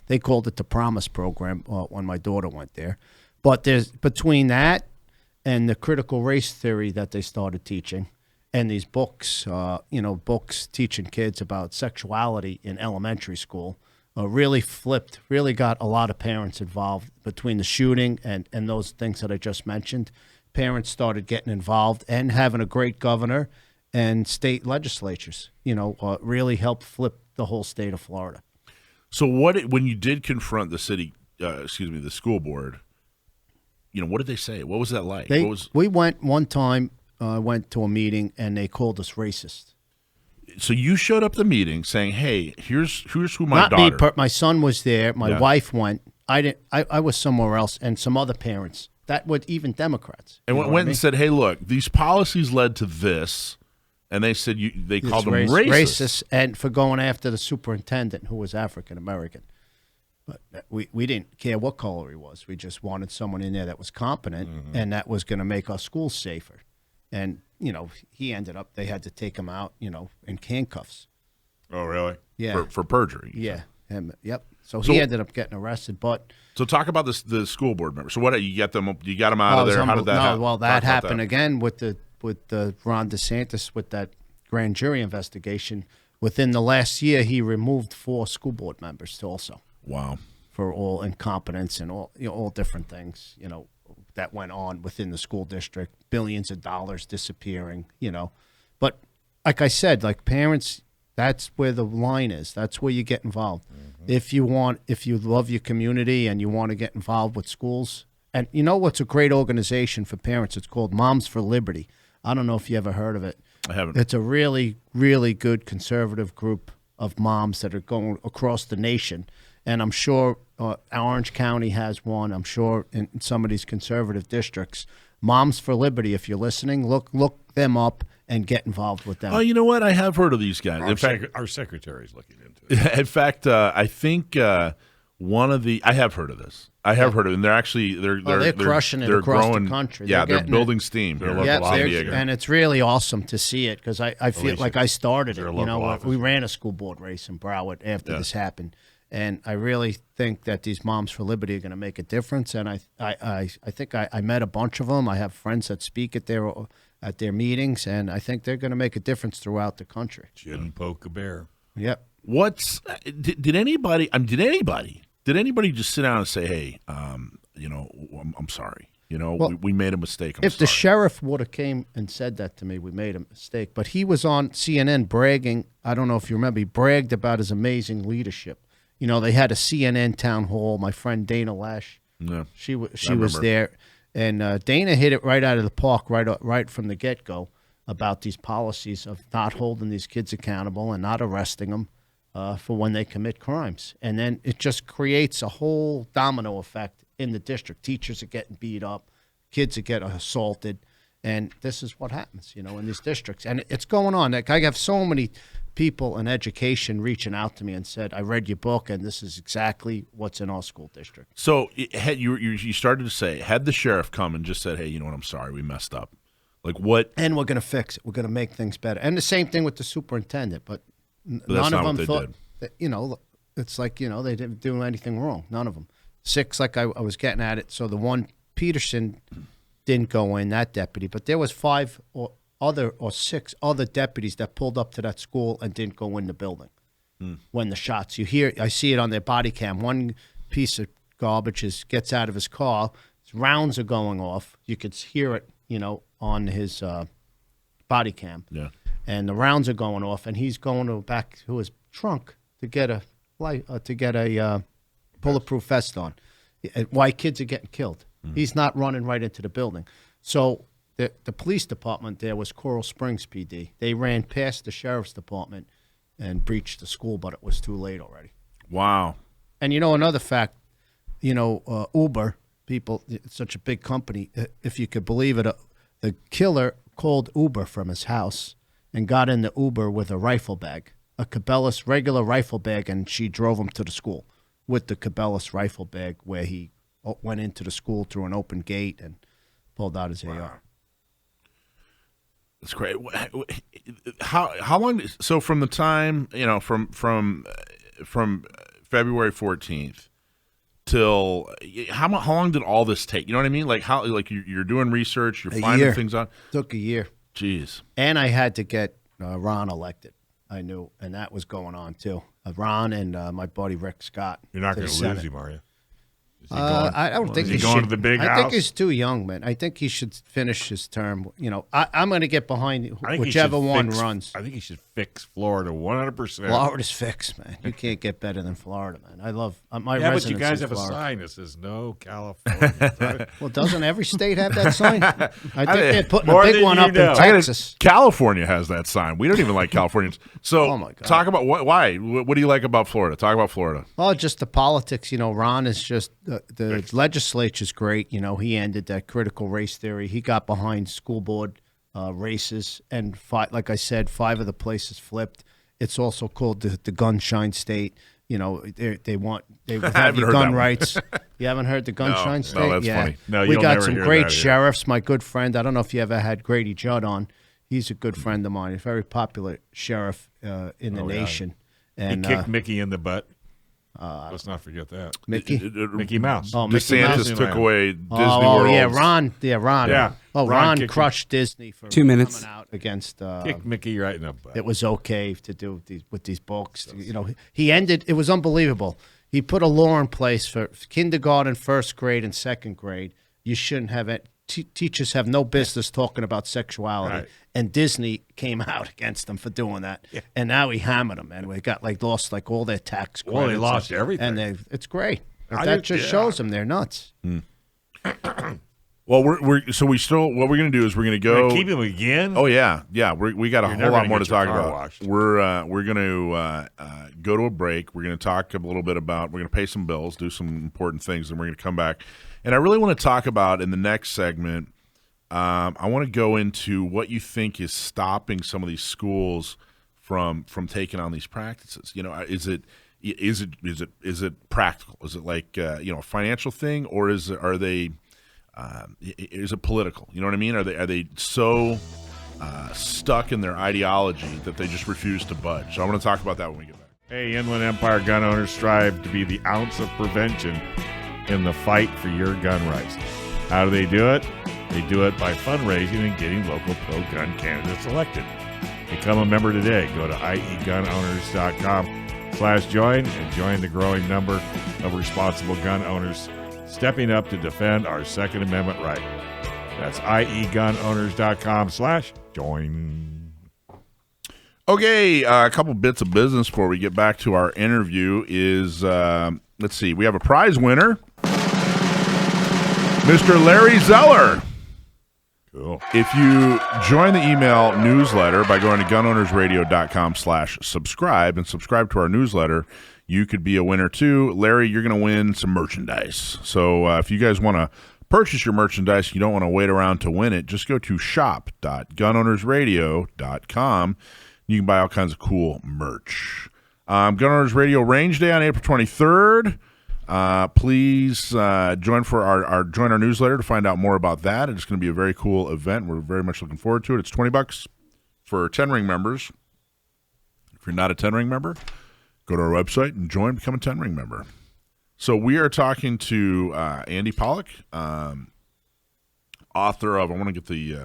They called it the Promise Program when my daughter went there. But there's between and the critical race theory that they started teaching, and these books, books teaching kids about sexuality in elementary school, really got a lot of parents involved. Between the shooting and those things that I just mentioned, parents started getting involved, and having a great governor and state legislatures, really helped flip the whole state of Florida. So when you did confront the the school board, what did they say? What was that like? We went one time, went to a meeting, and they called us racist. So you showed up at the meeting saying, "Hey, here's who my Not daughter." me, my son was there. My wife went. I didn't. I was somewhere else, and some other parents. That would even Democrats. And went and said, "Hey, look, these policies led to this," and they said they called them racist, and for going after the superintendent, who was African American. But we didn't care what color he was. We just wanted someone in there that was competent and that was going to make our schools safer. And, he ended up, they had to take him out, in handcuffs. Oh, really? Yeah. For perjury. Yeah. Yep. So he ended up getting arrested. But so talk about the school board members. So what, you got them out of there? How did that happen? Well, that happened again with the Ron DeSantis, with that grand jury investigation. Within the last year, he removed 4 school board members also. Wow. For all incompetence and all different things, that went on within the school district, billions of dollars disappearing, But like I said, like parents, that's where the line is. That's where you get involved. Mm-hmm. If you love your community and you want to get involved with schools, and what's a great organization for parents? It's called Moms for Liberty. I don't know if you ever heard of it. I haven't. It's a really, really good conservative group of moms that are going across the nation. And I'm sure Orange County has one. I'm sure in some of these conservative districts, Moms for Liberty, if you're listening, look them up and get involved with them. Oh, you know what? I have heard of these guys. Our secretary's looking into it. In fact, I think one of the – I have heard of this. I have heard of it. And they're actually – they're crushing it across the country. Yeah, they're building steam. And it's really awesome to see it, because I feel like I started it. We ran a school board race in Broward after this happened. And I really think that these Moms for Liberty are going to make a difference. And I think I met a bunch of them. I have friends that speak at their meetings, and I think they're going to make a difference throughout the country. Shouldn't poke a bear. Yep. Did anybody Did anybody just sit down and say, "Hey, I'm sorry. We made a mistake. I'm If the sorry." sheriff would have came and said that to me, we made a mistake. But he was on CNN bragging. I don't know if you remember. He bragged about his amazing leadership. They had a CNN town hall. My friend Dana Lash, she was there, and Dana hit it right out of the park, right from the get-go, about these policies of not holding these kids accountable and not arresting them for when they commit crimes. And then it just creates a whole domino effect in the district. Teachers are getting beat up, kids are getting assaulted, and this is what happens, in these districts. And it's going on. Like, I have so many people in education reaching out to me and said, "I read your book, and this is exactly what's in our school district." So you started to say, had the sheriff come and just said, "Hey, you know what? I'm sorry, we messed up." Like what? And we're going to fix it. We're going to make things better. And the same thing with the superintendent. But that's none not of them what they thought. did. It's like they didn't do anything wrong. None of them. 6, like I was getting at it. So the one Peterson didn't go in, that deputy, but there was 5 or 6 other deputies that pulled up to that school and didn't go in the building when the shots. I see it on their body cam. One piece of garbage gets out of his car. His rounds are going off. You could hear it, on his body cam. Yeah. And the rounds are going off, and he's going back to his trunk to get a bulletproof vest on. Why kids are getting killed? He's not running right into the building. So the police department there was Coral Springs PD. They ran past the sheriff's department and breached the school, but it was too late already. Wow. And another fact, Uber people, it's such a big company. If you could believe it, the killer called Uber from his house and got in the Uber with a rifle bag, a Cabela's regular rifle bag, and she drove him to the school with the Cabela's rifle bag, where he went into the school through an open gate and pulled out his AR. That's great. How long? So from the time from February 14th till how long did all this take? You know what I mean? Like how you're doing research, you're finding things out. Took a year. Jeez. And I had to get Ron elected. I knew, and that was going on too. Ron and my buddy Rick Scott. You're not going to lose him, are you? I don't think he's going to the big house. I think he's too young, man. I think he should finish his term. I'm going to get behind whichever one runs. I think he should fix Florida 100%. Florida's fixed, man. You can't get better than Florida, man. I love my residence. But you guys have Florida. A sign that says "No California." Well, doesn't every state have that sign? I think they're putting more a big one up in Texas. California has that sign. We don't even like Californians. So oh my God. Talk about why. What do you like about Florida? Talk about Florida. Oh, just the politics. Ron is just the legislature's great. He ended that critical race theory. He got behind school board races, and like I said, 5 of the places flipped. It's also called the Gunshine State. They have your gun rights. You haven't heard the Gunshine State? No, that's funny. No, we got never some hear great that sheriffs. My good friend, I don't know if you ever had Grady Judd on. He's a good friend of mine. He's a very popular sheriff in the nation. And he kicked Mickey in the butt. Let's not forget that. Mickey Mouse. Oh, Mickey DeSantis Mouse. took away Disney World. Oh, yeah, Ron. Yeah. Oh, Ron crushed Disney for 2 minutes. coming out against. Kicked Mickey right in the butt. It was okay to do with these books. He ended. It was unbelievable. He put a law in place for kindergarten, first grade, and second grade. You shouldn't have it. Teachers have no business talking about sexuality, right. And Disney came out against them for doing that. Yeah. And now he hammered them, and we got lost all their tax credits. Well, they lost everything, and it's great. That just shows them they're nuts. Well, what we're going to do is we're going to go keep him again. Oh yeah. We got a whole lot more to talk about. Washed. We're going to go to a break. We're going to talk a little bit about. We're going to pay some bills, do some important things, and we're going to come back. And I really want to talk about in the next segment. I want to go into what you think is stopping some of these schools from taking on these practices. Is it practical? Is it like a financial thing, or is it political? You know what I mean? Are they so stuck in their ideology that they just refuse to budge? So I want to talk about that when we get back. Hey, Inland Empire gun owners strive to be the ounce of prevention in the fight for your gun rights. How do they do it? They do it by fundraising and getting local pro-gun candidates elected. Become a member today. Go to IEGunowners.com. IEGO.com/join and join the growing number of responsible gun owners stepping up to defend our Second Amendment right. That's IEGonowners.com/join. Okay, a couple bits of business before we get back to our interview is, let's see, we have a prize winner, Mr. Larry Zeller. Cool. If you join the email newsletter by going to gunownersradio.com/subscribe and subscribe to our newsletter, you could be a winner too. Larry, you're going to win some merchandise. So if you guys want to purchase your merchandise, you don't want to wait around to win it, just go to shop.gunownersradio.com. You can buy all kinds of cool merch. Gun Owners Radio Range Day on April 23rd. Please join our newsletter to find out more about that. It's going to be a very cool event. We're very much looking forward to it. It's $20 for 10-ring members. If you're not a 10-ring member, go to our website and become a 10-ring member. So we are talking to Andy Pollack, author of I want to get the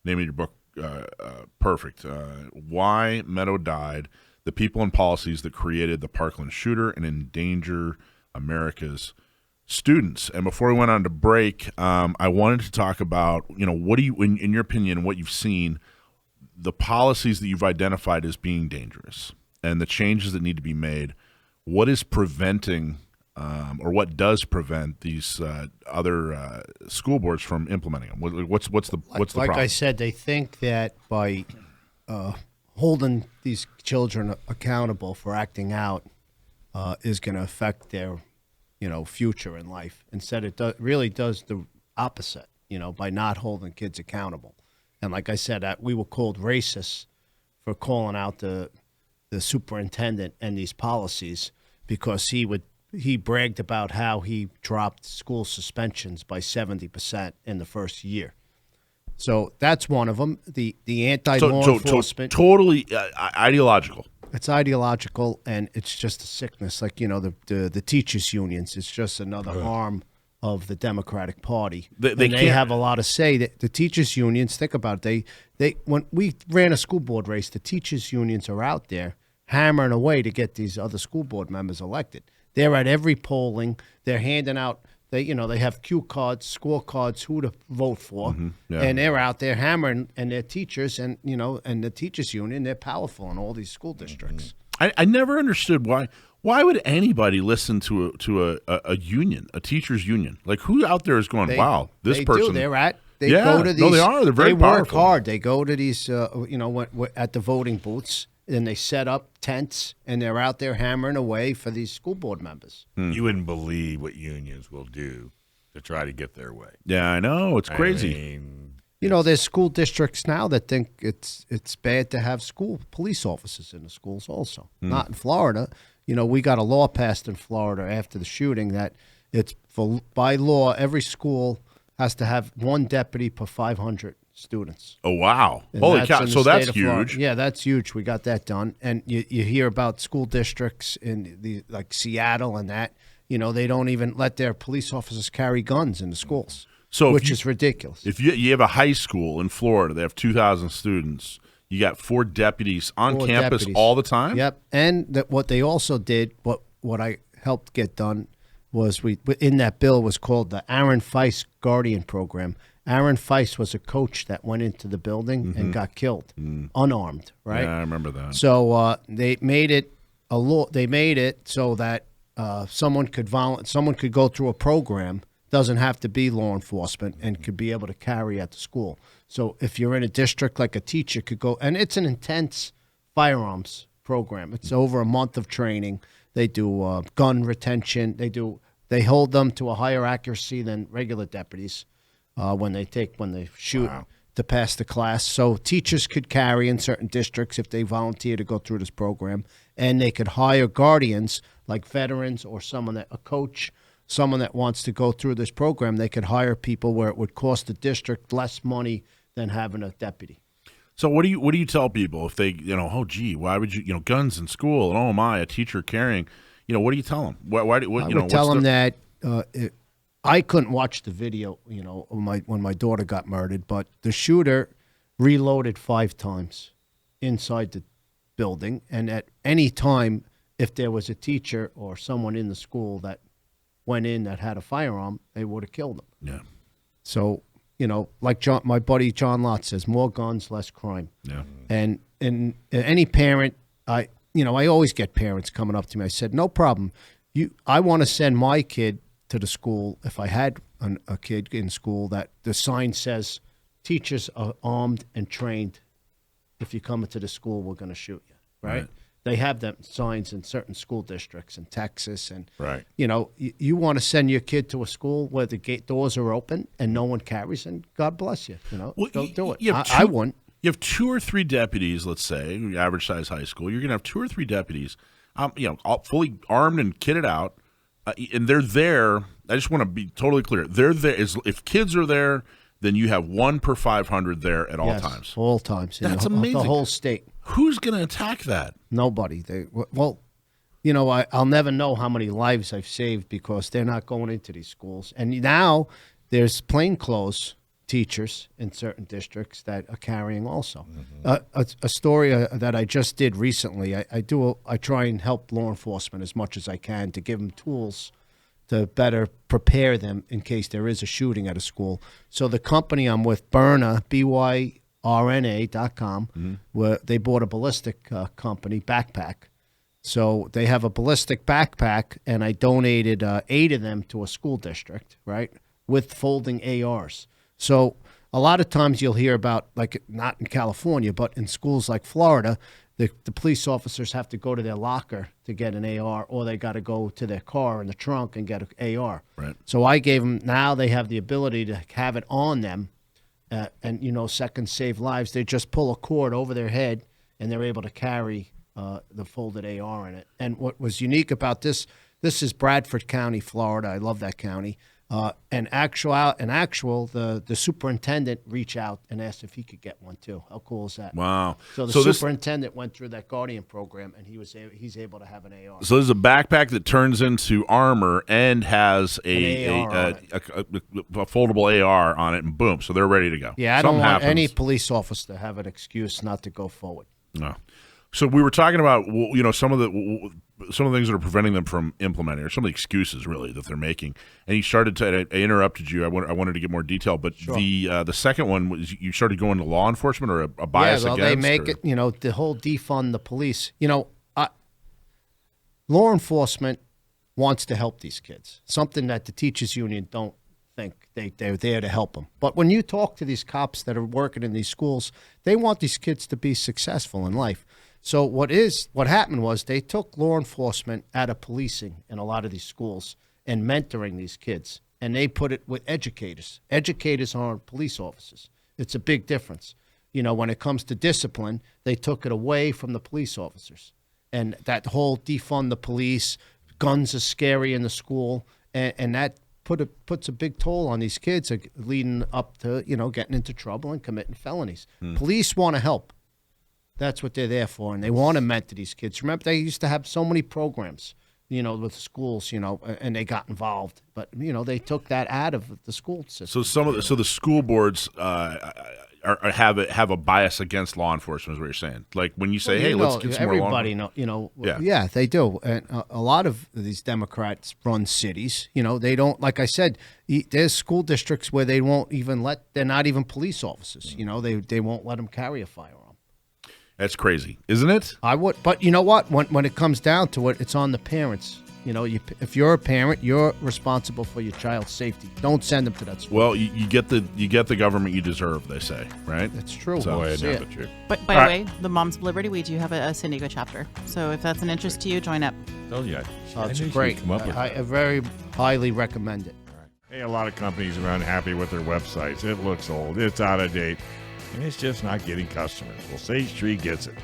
name of your book perfect. Why Meadow Died: The People and Policies That Created the Parkland Shooter and Endanger America's Students. And before we went on to break, I wanted to talk about, what do you, in your opinion, what you've seen, the policies that you've identified as being dangerous and the changes that need to be made. What is preventing, or what does prevent these other school boards from implementing them? What's the problem? Like I said, they think that by holding these children accountable for acting out is going to affect their, future in life. Instead, it really does the opposite. By not holding kids accountable. And like I said, we were called racist for calling out the superintendent and these policies because he bragged about how he dropped school suspensions by 70% in the first year. So that's one of them. The anti-law enforcement. Totally ideological. It's ideological, and it's just a sickness. Like, the teachers' unions, it's just another arm of the Democratic Party. They have a lot to say. The teachers' unions, think about it, when we ran a school board race, the teachers' unions are out there hammering away to get these other school board members elected. They're at every polling. They're handing out, they have cue cards, score cards, who to vote for. Mm-hmm. Yeah. And they're out there hammering, and they're teachers, and the teachers union, they're powerful in all these school districts. Mm-hmm. I never understood why would anybody listen to a union, a teachers union? Like, who out there is going, wow, this person. They go to these. No, they are. They're very powerful. They work hard. They go to these, at the voting booths. And they set up tents, and they're out there hammering away for these school board members. You wouldn't believe what unions will do to try to get their way. Yeah, I know. It's crazy. There's school districts now that think it's bad to have police officers in the schools also. Not in Florida. We got a law passed in Florida after the shooting that it's by law, every school has to have one deputy per 500 students. Oh, wow. Holy cow. So that's huge. Yeah, that's huge. We got that done. And you hear about school districts in like Seattle and that, they don't even let their police officers carry guns in the schools, which is ridiculous. If you have a high school in Florida, they have 2,000 students, you got 4 deputies on campus all the time? Yep. And what they also did, what I helped get done, was in that bill was called the Aaron Feist Guardian Program. Aaron Feist was a coach that went into the building and got killed, unarmed, right? Yeah, I remember that. So they made it a law. They made it so that someone could go through a program, doesn't have to be law enforcement, and could be able to carry at the school. So if you're in a district, like a teacher could go, and it's an intense firearms program. It's over a month of training. They do gun retention. They hold them to a higher accuracy than regular deputies. When they shoot to pass the class. So teachers could carry in certain districts if they volunteer to go through this program, and they could hire guardians like veterans or a coach, someone that wants to go through this program. They could hire people where it would cost the district less money than having a deputy. So what do you tell people if they, oh gee, why would you, guns in school, and oh my, a teacher carrying, what do you tell them? I would tell them that I couldn't watch the video, when my daughter got murdered, but the shooter reloaded 5 times inside the building, and at any time, if there was a teacher or someone in the school that went in that had a firearm, they would have killed them. Yeah. So, like my buddy John Lott says, more guns, less crime. Yeah. And any parent, I always get parents coming up to me. I said, no problem. I want to send my kid to the school. If I had a kid in school, that the sign says, teachers are armed and trained. If you come into the school, we're going to shoot you. Right? They have them signs in certain school districts in Texas, and Right. You want to send your kid to a school where the gate doors are open and no one carries, and God bless you. Don't do it. I wouldn't. You have 2 or 3 deputies, let's say, average size high school. You're going to have 2 or 3 deputies, all fully armed and kitted out, and they're there. I just want to be totally clear. They're there. If kids are there, then you have 1 per 500 there at all times. All times. That's amazing. The whole state. Who's going to attack that? Nobody. I'll never know how many lives I've saved because they're not going into these schools. And now there's plainclothes teachers in certain districts that are carrying also. A story that I just did recently, I try and help law enforcement as much as I can to give them tools to better prepare them in case there is a shooting at a school. So the company I'm with, Byrna, BYRNA.com, where they bought a ballistic company backpack. So they have a ballistic backpack, and I donated 8 of them to a school district, right, with folding ARs. So a lot of times you'll hear about, like, not in California, but in schools like Florida, the police officers have to go to their locker to get an AR, or they got to go to their car in the trunk and get an AR. Right. So I gave them, now they have the ability to have it on them, and, seconds save lives. They just pull a cord over their head, and they're able to carry the folded AR in it. And what was unique about this is Bradford County, Florida. I love that county. The superintendent reached out and asked if he could get one too. How cool is that? Wow. So the superintendent went through that Guardian program, and he's able to have an AR. So there's a backpack that turns into armor and has a foldable AR on it, and boom, so they're ready to go. Yeah, I don't want any police officer to have an excuse not to go forward. No. So we were talking about, some of the things that are preventing them from implementing, or some of the excuses really that they're making. And you started to, I interrupted you. I wanted to get more detail, but sure. The second one was you started going to law enforcement, or a bias against. They make it, the whole defund the police. Law enforcement wants to help these kids. Something that the teachers union don't think they're there to help them. But when you talk to these cops that are working in these schools, they want these kids to be successful in life. So what happened was they took law enforcement out of policing in a lot of these schools and mentoring these kids, and they put it with educators. Educators aren't police officers. It's a big difference. When it comes to discipline, they took it away from the police officers. And that whole defund the police, guns are scary in the school, and that puts a big toll on these kids, leading up to, getting into trouble and committing felonies. Police want to help. That's what they're there for, and they want to mentor these kids. Remember, they used to have so many programs, with schools, and they got involved. But they took that out of the school system. So the school boards have a bias against law enforcement, is what you're saying. Like when you say, "Hey, let's get some more law enforcement." Yeah, they do. And a lot of these Democrats run cities. They don't. Like I said, there's school districts where they won't even they're not even police officers. They won't let them carry a firearm. That's crazy, isn't it? I would, but you know what? When it comes down to it, it's on the parents. If you're a parent, you're responsible for your child's safety. Don't send them to that school. Well, you get the government you deserve, they say, right? That's true. So, By the way, the Moms of Liberty, we do have a San Diego chapter. So if that's an interest to you, join up. Oh yeah, it's great. I very highly recommend it. Hey, a lot of companies are unhappy with their websites. It looks old. It's out of date. And it's just not getting customers. Well, Sage Tree gets it.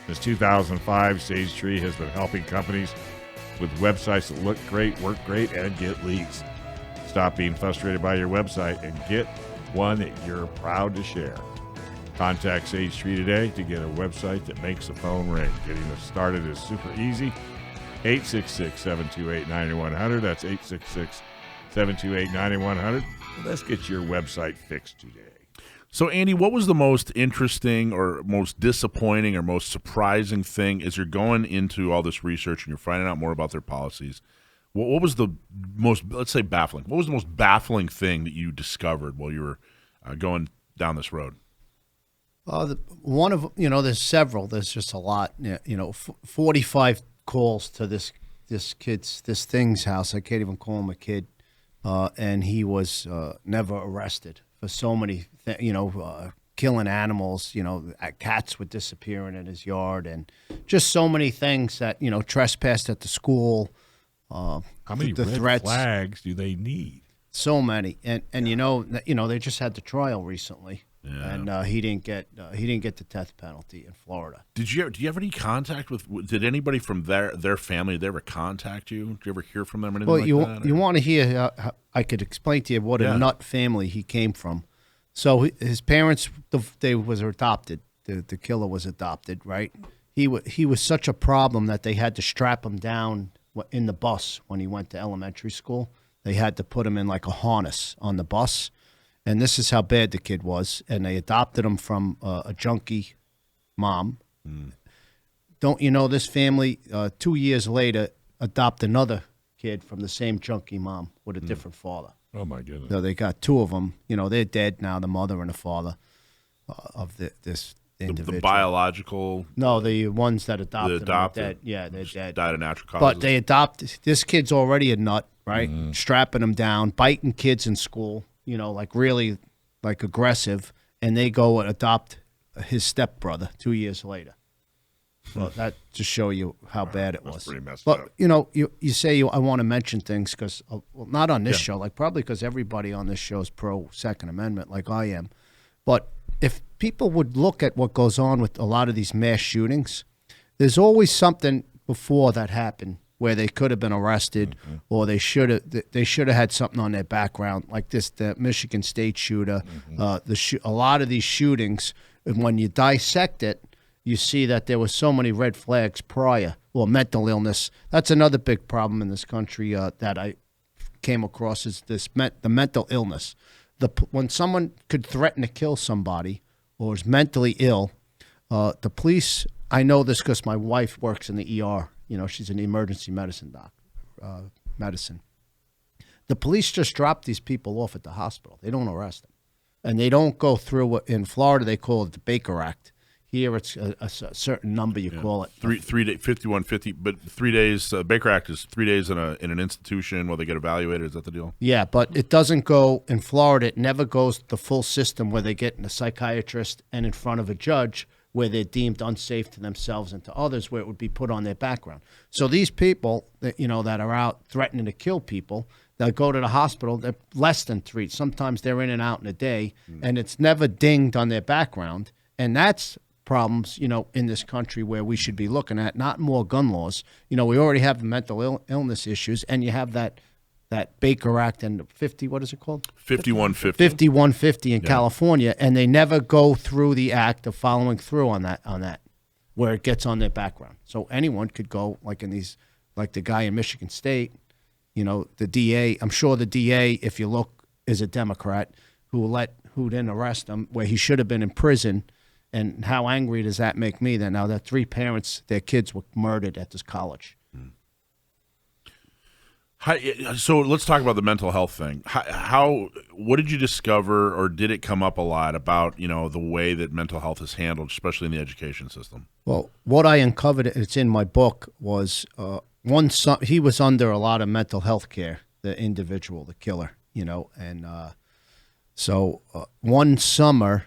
Since 2005, Sage Tree has been helping companies with websites that look great, work great, and get leads. Stop being frustrated by your website and get one that you're proud to share. Contact Sage Tree today to get a website that makes the phone ring. Getting us started is super easy. 866-728-9100. That's 866-728-9100. Let's get your website fixed today. So, Andy, what was the most interesting or most disappointing or most surprising thing as you're going into all this research and you're finding out more about their policies? What was the most, let's say, baffling? What was the most baffling thing that you discovered while you were going down this road? One of, there's several. There's just a lot. 45 calls to this thing's house. I can't even call him a kid. And he was never arrested for so many, killing animals. Cats were disappearing in his yard, and just so many things that trespassed at the school. How many red threats, flags do they need? So many, and they just had the trial recently, and he didn't get the death penalty in Florida. Do you have any contact with? Did anybody from their family? Did they ever contact you? Did you ever hear from them or anything like that? You want to hear? I could explain to you what a nut family he came from. So his parents, they was adopted. The killer was adopted, right? He was such a problem that they had to strap him down in the bus when he went to elementary school. They had to put him in like a harness on the bus. And this is how bad the kid was. And they adopted him from a junkie mom. Don't you know this family, 2 years later, adopt another kid from the same junkie mom with a different father. Oh, my goodness. So they got two of them. They're dead now, the mother and the father of this individual. The biological? No, the ones that adopted them are dead. Yeah, they're dead. Died of natural causes. But they adopt, this kid's already a nut, right? Strapping him down, biting kids in school, like really like aggressive. And they go and adopt his stepbrother 2 years later. Well, that to show you how bad it was. That's pretty messed but, up. You say I want to mention things because, not on this show, like probably because everybody on this show is pro Second Amendment like I am. But if people would look at what goes on with a lot of these mass shootings, there's always something before that happened where they could have been arrested or they should have had something on their background, like the Michigan State shooter. A lot of these shootings, and when you dissect it, you see that there were so many red flags prior, or mental illness. That's another big problem in this country that I came across is the mental illness. When someone could threaten to kill somebody or is mentally ill, the police, I know this because my wife works in the ER. She's an emergency medicine medicine. The police just drop these people off at the hospital. They don't arrest them. And they don't go through what in Florida they call it the Baker Act. Here it's a certain number you call it. 5150, but 3 days. Baker Act is 3 days in an institution while they get evaluated. Is that the deal? Yeah, but it doesn't go in Florida. It never goes the full system where they get in a psychiatrist and in front of a judge where they're deemed unsafe to themselves and to others, where it would be put on their background. So these people that that are out threatening to kill people, they'll go to the hospital. They're less than 3. Sometimes they're in and out in a day, and it's never dinged on their background, and that's problems, in this country where we should be looking at, not more gun laws. We already have the mental illness issues, and you have that Baker Act and what is it called? 5150. 5150 in California, and they never go through the act of following through on that, where it gets on their background. So anyone could go, like in these, like the guy in Michigan State, the DA, I'm sure the DA, if you look, is a Democrat who didn't arrest him, where he should have been in prison. And how angry does that make me that now that 3 parents, their kids were murdered at this college? So let's talk about the mental health thing. What did you discover, or did it come up a lot about the way that mental health is handled, especially in the education system? Well, what I uncovered, it's in my book, was he was under a lot of mental health care, the individual, the killer, and so one summer.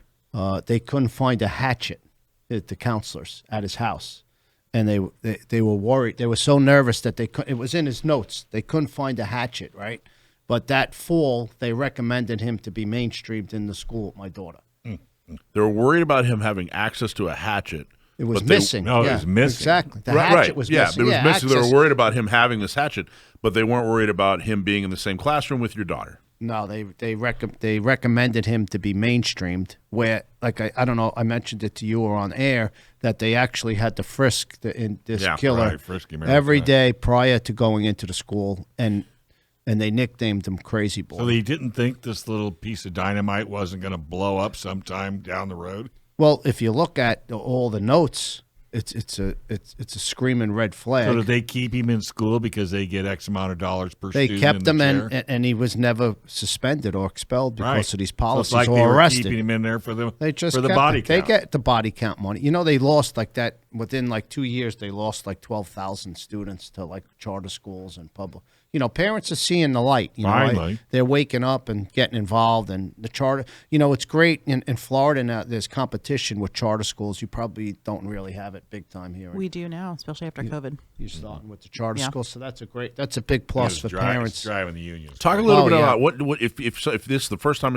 They couldn't find a hatchet at the counselors at his house, and they were worried. They were so nervous that it was in his notes. They couldn't find a hatchet, right? But that fall, they recommended him to be mainstreamed in the school with my daughter. They were worried about him having access to a hatchet. It was missing. It was missing. Exactly. The hatchet was missing. Yeah, it was missing. They were worried about him having this hatchet, but they weren't worried about him being in the same classroom with your daughter. No, they recommended him to be mainstreamed. Where, like I don't know, I mentioned it to you or on air that they actually had to frisk this killer frisk him every day prior to going into the school, and and they nicknamed him Crazy Boy. So they didn't think this little piece of dynamite wasn't going to blow up sometime down the road? Well, if you look at all the notes, it's a screaming red flag. So did they keep him in school because they get X amount of dollars per They student? kept him in, and he was never suspended or expelled because of these policies so it's like or they were arrested. keeping him in there for the They just for the kept body it. count. They get the body count money. You know, they lost like that within like 2 years. They lost like 12,000 students to like charter schools and public. You know, parents are seeing the light. You know, Finally. they're waking up and getting involved. And the charter, you know, it's great in Florida now. There's competition with charter schools. You probably don't really have it big time here. We do now, especially after COVID. You're starting with the charter Yeah. schools, so that's a big plus for parents. It's driving the unions. Talk a little Oh, bit yeah. about what if this is the first time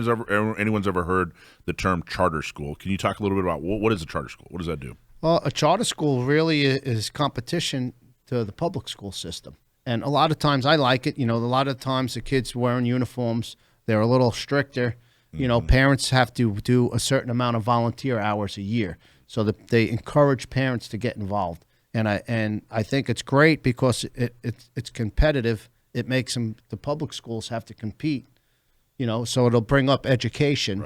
anyone's ever heard the term charter school. Can you talk a little bit about what is a charter school? What does that do? Well, a charter school really is competition to the public school system. And a lot of times I like it. You know, a lot of times the kids wearing uniforms, they're a little stricter. You know, parents have to do a certain amount of volunteer hours a year so that they encourage parents to get involved. And I think it's great because it's competitive. It makes the public schools have to compete, you know, so it'll bring up education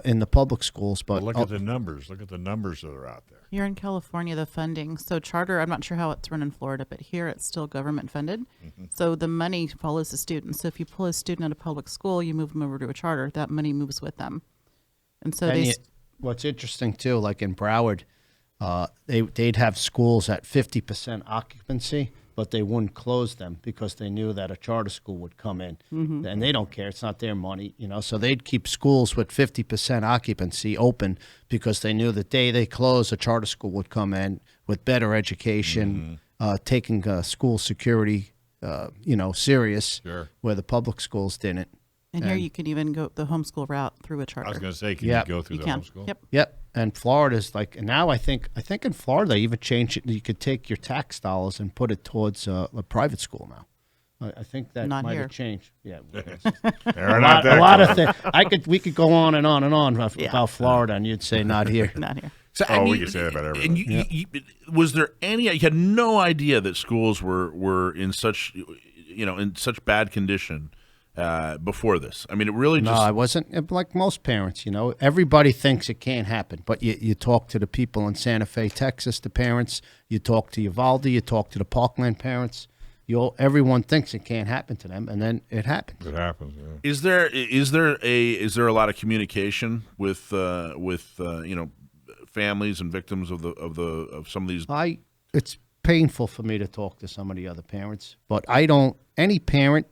in the public schools. But Look at the numbers. Look at the numbers that are out there. Here in California, the funding, so charter, I'm not sure how it's run in Florida, but here it's still government funded. So the money follows the student. So if you pull a student out of public school, you move them over to a charter, that money moves with them. And so what's interesting too, like in Broward, they'd have schools at 50% occupancy, but they wouldn't close them because they knew that a charter school would come in, and they don't care. It's not their money, you know. So they'd keep schools with 50% occupancy open because they knew the day they close, a charter school would come in with better education, taking school security, you know, serious, where the public schools didn't. And here you can even go the homeschool route through a charter. I was going to say, can Yep. you go through You the can. homeschool? Yep. Yep. And Florida's like, and now I think in Florida they even changed it. You could take your tax dollars and put it towards a private school now. I think that Not might here. have changed. Yeah, They're not that a lot close. of things. We could go on and on and on about Florida, and you'd say not here. Not here. So, We can say that about everything. And was there any? You had no idea that schools were in such, in such bad condition before this. I mean, it really No, just. I wasn't like most parents. You know, everybody thinks it can't happen, but you talk to the people in Santa Fe, Texas, the parents. You talk to Uvalde. You talk to the Parkland parents. Everyone thinks it can't happen to them, and then it happens. It happens. Yeah. Is there a lot of communication with families and victims of some of these? It's painful for me to talk to some of the other parents, but I don't. Any parent,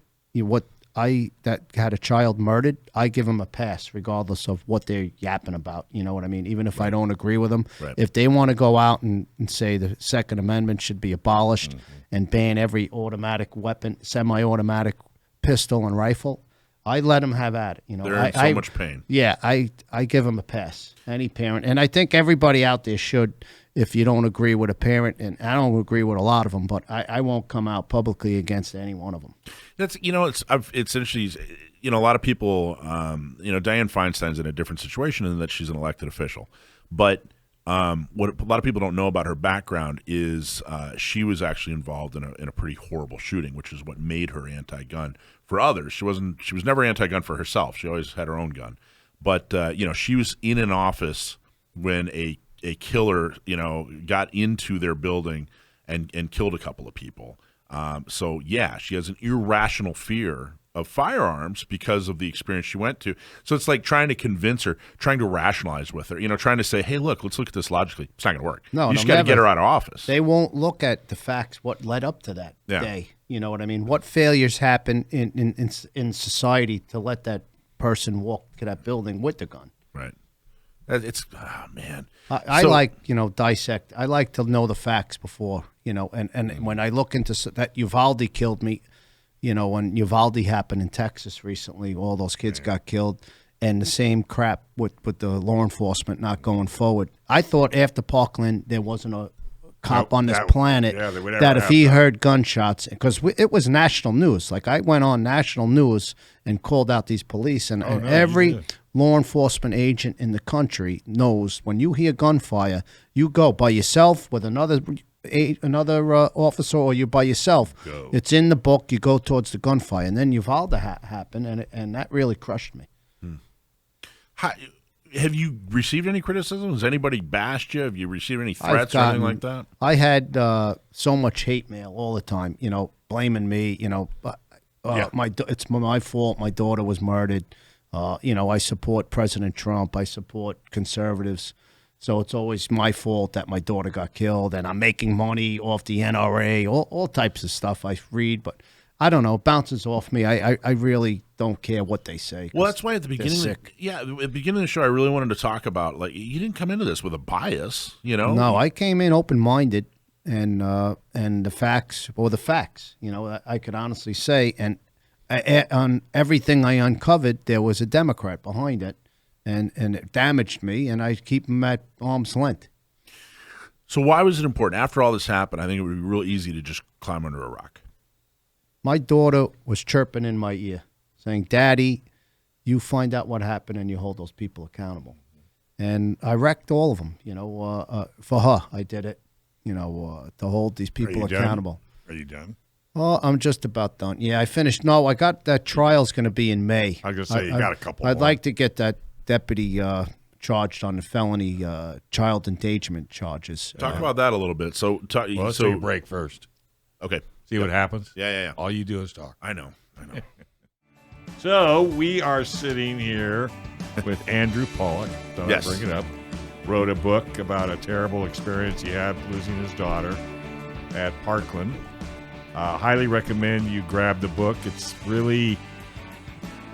that had a child murdered, I give them a pass regardless of what they're yapping about. You know what I mean? Even if I don't agree with them, if they want to go out and say the Second Amendment should be abolished and ban every automatic weapon, semi-automatic pistol and rifle, I let them have at it. You know, They're in so much pain. Yeah, I give them a pass. Any parent, and I think everybody out there should. If you don't agree with a parent, and I don't agree with a lot of them, but I won't come out publicly against any one of them. That's it's interesting. A lot of people, Dianne Feinstein's in a different situation in that she's an elected official, but what a lot of people don't know about her background is she was actually involved in a pretty horrible shooting, which is what made her anti-gun for others. She was never anti-gun for herself. She always had her own gun, but she was in an office when a killer, got into their building and killed a couple of people. So yeah, she has an irrational fear of firearms because of the experience she went to. So it's like trying to convince her, trying to rationalize with her, trying to say, hey, let's look at this logically. It's not going to work. No, you just got to get her out of office. They won't look at the facts, what led up to that day. You know what I mean? What failures happen in society to let that person walk to that building with the gun? Right. It's man. I like dissect. I like to know the facts before and when I look into that Uvalde killed me, when Uvalde happened in Texas recently, all those kids got killed, and the same crap with the law enforcement not going forward. I thought after Parkland there wasn't a cop on this planet that if he heard gunshots, because it was national news. Like I went on national news and called out these police, and every law enforcement agent in the country knows when you hear gunfire, you go by yourself with another another officer or you're by yourself. Go. It's in the book. You go towards the gunfire, and then Uvalde happened, and that really crushed me. Have you received any criticism? Has anybody bashed you? Have you received any threats or anything like that? I had so much hate mail all the time, blaming me, it's my fault. My daughter was murdered. I support President Trump. I support conservatives. So it's always my fault that my daughter got killed and I'm making money off the NRA, all types of stuff I read, but I don't know. It bounces off me. I really don't care what they say. Well, that's why at the beginning, at the beginning of the show, I really wanted to talk about you didn't come into this with a bias, No, I came in open-minded, and the facts were the facts. I could honestly say, and on everything I uncovered, there was a Democrat behind it, and it damaged me, and I keep them at arm's length. So why was it important? After all this happened, I think it would be real easy to just climb under a rock. My daughter was chirping in my ear, saying, "Daddy, you find out what happened and you hold those people accountable." And I wrecked all of them, for her. I did it, to hold these people accountable. Are you done? Oh, I'm just about done. Yeah, I finished. No, I got that trial's going to be in May. I was going to say, you got a couple I'd more. like to get that deputy charged on the felony child endangerment charges. Talk about that a little bit. Let's take a break first. Okay. See what happens? Yeah. All you do is talk. I know. So we are sitting here with Andrew Pollack. Don't Yes. bring it up. Wrote a book about a terrible experience he had losing his daughter at Parkland. Highly recommend you grab the book. It's really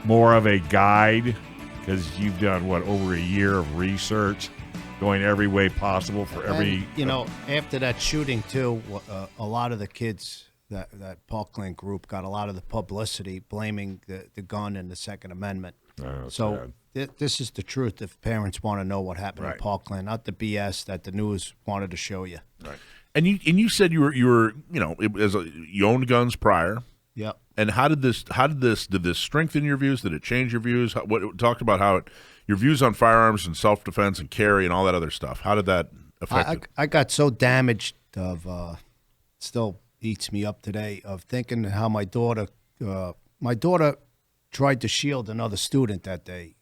more of a guide because you've done, over a year of research, going every way possible for every... And, after that shooting, too, a lot of the kids... That Parkland group got a lot of the publicity blaming the gun and the Second Amendment. Oh, so this is the truth if parents want to know what happened in Parkland, not the BS that the news wanted to show you. Right. And you said you were you owned guns prior. Yep. And did this strengthen your views? Did it change your views? Talked about how your views on firearms and self-defense and carry and all that other stuff. How did that affect it? I got so damaged of still eats me up today of thinking how my daughter tried to shield another student that day.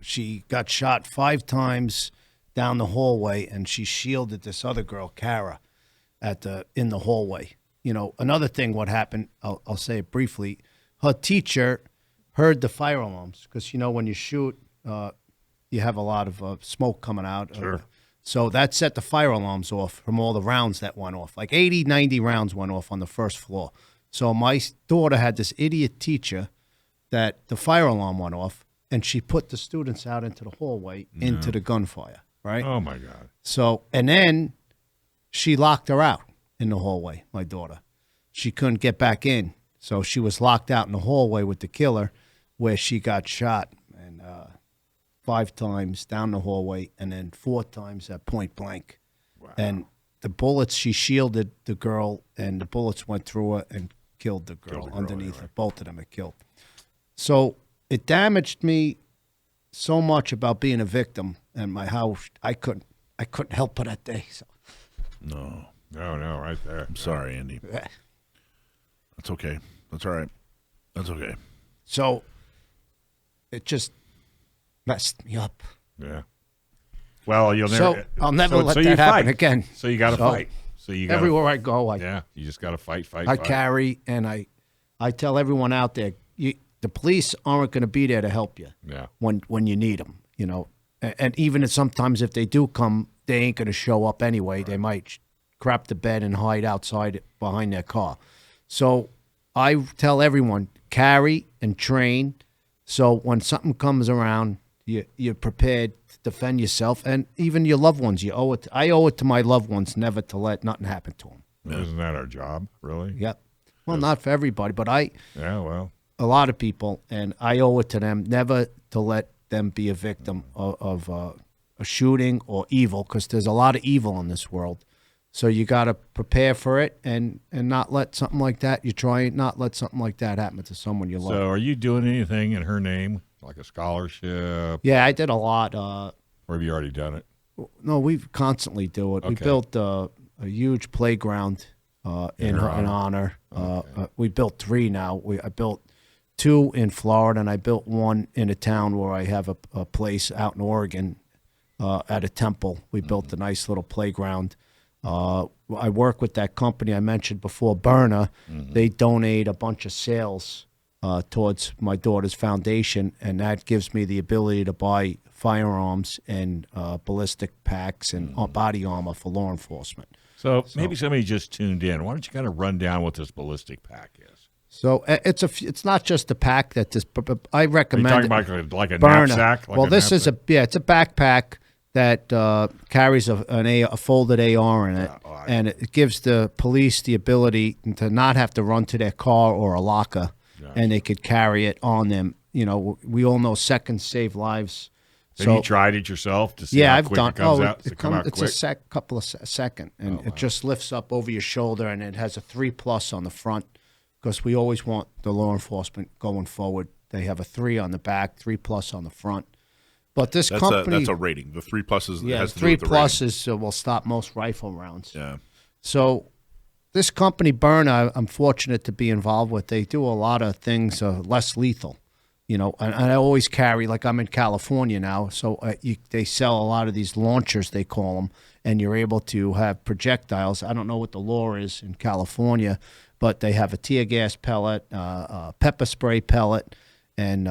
She got shot 5 times down the hallway, and she shielded this other girl, Kara, in the hallway. Another thing what happened, I'll say it briefly, her teacher heard the fire alarms because, when you shoot, you have a lot of smoke coming out. Sure. So that set the fire alarms off from all the rounds that went off. Like 80, 90 rounds went off on the first floor. So my daughter had this idiot teacher that the fire alarm went off, and she put the students out into the hallway into the gunfire, right? Oh, my God. So, and then she locked her out in the hallway, my daughter. She couldn't get back in. So she was locked out in the hallway with the killer where she got shot. 5 times down the hallway, and then 4 times at point blank. Wow. And the bullets, she shielded the girl, and the bullets went through her and killed the girl underneath her. Both of them had killed. So it damaged me so much about being a victim, and how I couldn't help her that day. So. No, right there. I'm sorry, Andy. That's okay. That's all right. That's okay. So it just messed me up. Yeah. Well, you'll never. So I'll never let that happen again. So you got to fight. So you gotta, everywhere I go, you just got to fight. I carry, and I tell everyone out there, the police aren't going to be there to help you. Yeah. When you need them, and even if sometimes if they do come, they ain't going to show up anyway. Right. They might crap the bed and hide outside behind their car. So I tell everyone, carry and train. So when something comes around, you're prepared to defend yourself, and even your loved ones. I owe it to my loved ones never to let nothing happen to them. Yeah. Isn't that our job, really? Yep. Well, not for everybody, but a lot of people, and I owe it to them never to let them be a victim of a shooting or evil, because there's a lot of evil in this world. So you got to prepare for it and not let something like that. You try not let something like that happen to someone you love. So are you doing anything in her name, like a scholarship? Yeah, I did a lot. Or have you already done it? No, we constantly do it. Okay. We built a huge playground in honor. We built 3 now. I built 2 in Florida, and I built 1 in a town where I have a place out in Oregon at a temple. We built a nice little playground. I work with that company I mentioned before, Berna. They donate a bunch of sales towards my daughter's foundation, and that gives me the ability to buy firearms and ballistic packs and body armor for law enforcement. So maybe somebody just tuned in. Why don't you kind of run down what this ballistic pack is? So it's not just a pack that this. I recommend. Are you talking about like a Berna. knapsack? Like well, a this knapsack? it's a backpack that carries a folded AR in it, and it gives the police the ability to not have to run to their car or a locker, and they could carry it on them. You know, we all know seconds save lives. Have you tried it yourself to see how I've quick done. it comes out? Does It it come out it's quick? a couple of second, and it just lifts up over your shoulder, and it has a 3+ on the front, because we always want the law enforcement going forward. They have a 3 on the back, 3+ on the front. But this company, that's a rating. The 3+ is yeah, has to do 3+ with the rating. is will stop most rifle rounds. Yeah. So this company, Berna, I'm fortunate to be involved with. They do a lot of things less lethal. You know, and I always carry, like I'm in California now, so they sell a lot of these launchers, they call them, and you're able to have projectiles. I don't know what the law is in California, but they have a tear gas pellet, pepper spray pellet, and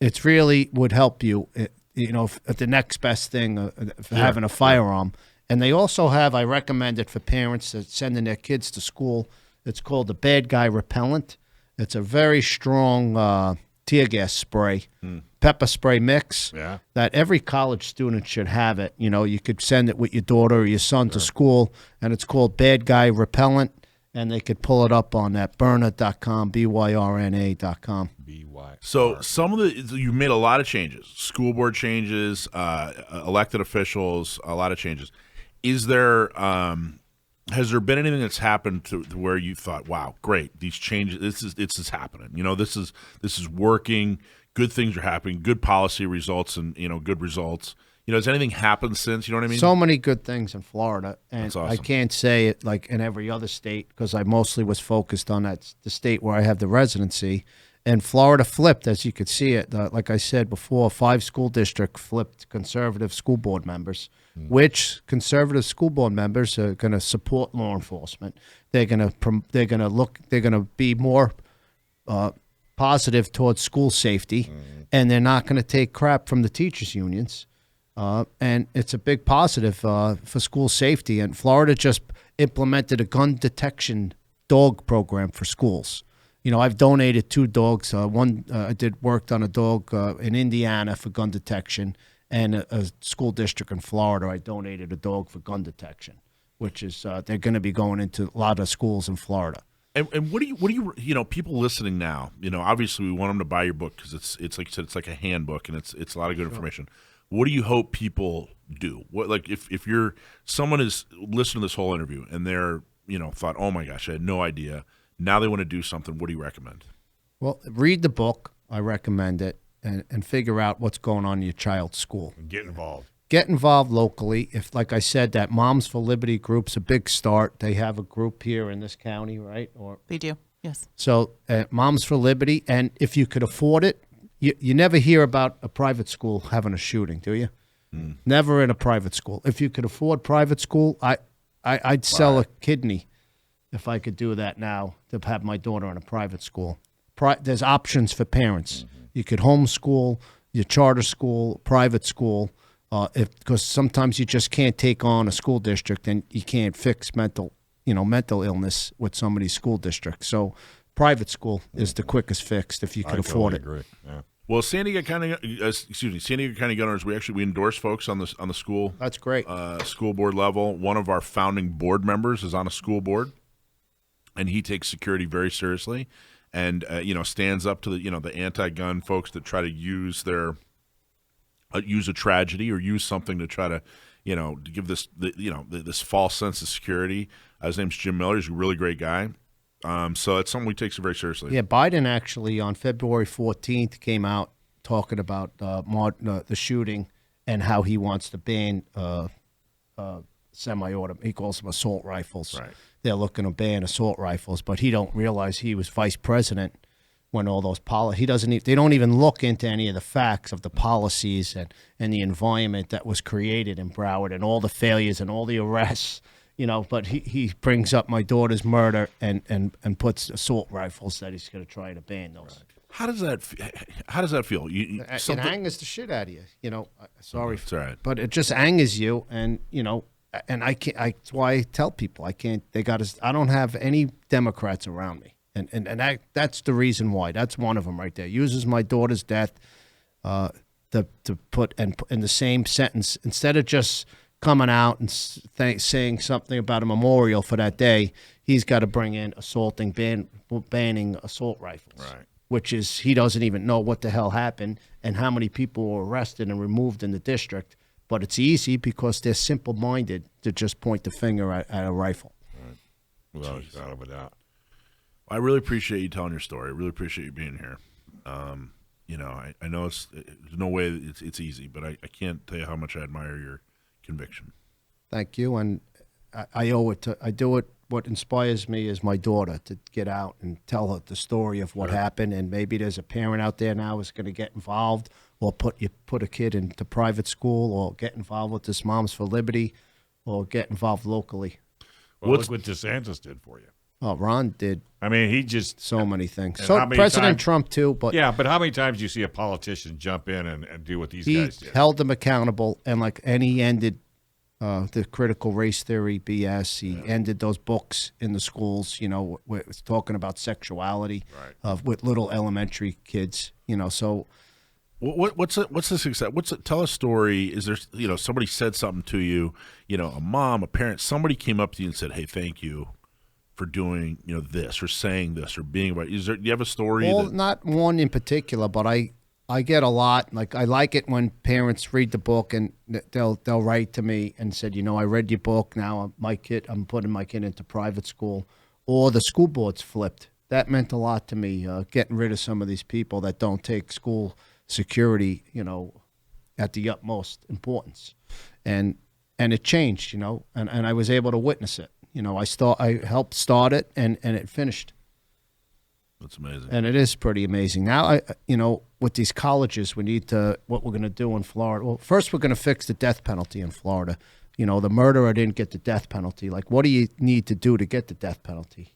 it's really would help you, at the next best thing for having a firearm. And they also have, I recommend it for parents that sending their kids to school. It's called the Bad Guy Repellent. It's a very strong tear gas spray, pepper spray mix that every college student should have it. You know, you could send it with your daughter or your son to school, and it's called Bad Guy Repellent, and they could pull it up on that Byrna.com, BYRNA.com. So some of you made a lot of changes, school board changes, elected officials, a lot of changes. Is there has there been anything that's happened to where you thought, wow, great, these changes, this is happening. You know, this is working, good things are happening, good policy results, and good results. You know, has anything happened since? You know what I mean? So many good things in Florida, and That's awesome. I can't say it like in every other state because I mostly was focused on the state where I have the residency. And Florida flipped, as you could see it. Like I said before, 5 school districts flipped conservative school board members, which conservative school board members are going to support law enforcement. They're going to be more positive towards school safety, and they're not going to take crap from the teachers' unions. And it's a big positive for school safety. And Florida just implemented a gun detection dog program for schools. You know, I've donated 2 dogs. One I worked on a dog in Indiana for gun detection, and a school district in Florida. I donated a dog for gun detection, which is they're going to be going into a lot of schools in Florida. And what do you people listening now? You know, obviously we want them to buy your book because it's like you said, it's like a handbook and it's a lot of good information. What do you hope people do? What, like if you're someone is listening to this whole interview and they're thought, oh my gosh, I had no idea. Now they want to do something. What do you recommend? Well, read the book. I recommend it, and figure out what's going on in your child's school. And get involved. Get involved locally. If, like I said, that Moms for Liberty group's a big start. They have a group here in this county, right? They do, yes. So Moms for Liberty, and if you could afford it, you never hear about a private school having a shooting, do you? Never in a private school. If you could afford private school, I'd sell a kidney if I could do that now to have my daughter in a private school. There's options for parents. You could homeschool, your charter school, private school, because sometimes you just can't take on a school district and you can't fix mental illness with somebody's school district. So private school is the quickest fix if you could afford it. Agree. Yeah. Well, San Diego County Gunners, we endorse folks on the school. That's great. School board level. One of our founding board members is on a school board, and he takes security very seriously, and stands up to the anti-gun folks that try to use use a tragedy or use something to try to to give this false sense of security. His name's Jim Miller. He's a really great guy. So it's something we take very seriously. Yeah, Biden actually on February 14th came out talking about the shooting and how he wants to ban semi-automatic. He calls them assault rifles. Right. They're looking to ban assault rifles, but he don't realize he was vice president when all those he doesn't. They don't even look into any of the facts of the policies and the environment that was created in Broward and all the failures and all the arrests. But he brings up my daughter's murder and puts assault rifles that he's going to try to ban those. Right. How does that feel? It angers the shit out of you. Sorry, That's right. but it just angers you, and and I can't. That's why I tell people I can't. I don't have any Democrats around me, and that's the reason why. That's one of them right there. Uses my daughter's death to put in the same sentence instead of just coming out and saying something about a memorial for that day. He's got to bring in banning assault rifles. Right. Which is he doesn't even know what the hell happened and how many people were arrested and removed in the district. But it's easy because they're simple-minded to just point the finger at a rifle. Right. Without a shadow of a doubt. I really appreciate you telling your story. I really appreciate you being here. I know there's no way it's easy, but I can't tell you how much I admire your conviction. Thank you, and I owe it to. I do it. What inspires me is my daughter to get out and tell her the story of what happened, and maybe there's a parent out there now who's going to get involved, or put a kid into private school, or get involved with this Moms for Liberty, or get involved locally. Well, look what DeSantis did for you. Oh, Ron did. I mean, he just so many things. And So President Trump too, but yeah, but how many times do you see a politician jump in and do what these guys did? He held them accountable, and he ended the critical race theory BS. He ended those books in the schools, where it was talking about sexuality with little elementary kids, So what's the success? Tell a story. Is there somebody said something to you, a mom, a parent, somebody came up to you and said, "Hey, thank you for doing this or saying this or being about." Do you have a story? Well, not one in particular, but I get a lot. Like I like it when parents read the book and they'll write to me and said, I read your book. Now I'm putting my kid into private school, or the school board's flipped. That meant a lot to me. Getting rid of some of these people that don't take school security, at the utmost importance, and it changed, and I was able to witness it. I helped start it, and it finished. That's amazing. And it is pretty amazing. Now, with these colleges, we need to, what we're going to do in Florida. Well, first we're going to fix the death penalty in Florida. The murderer didn't get the death penalty. Like, what do you need to do to get the death penalty?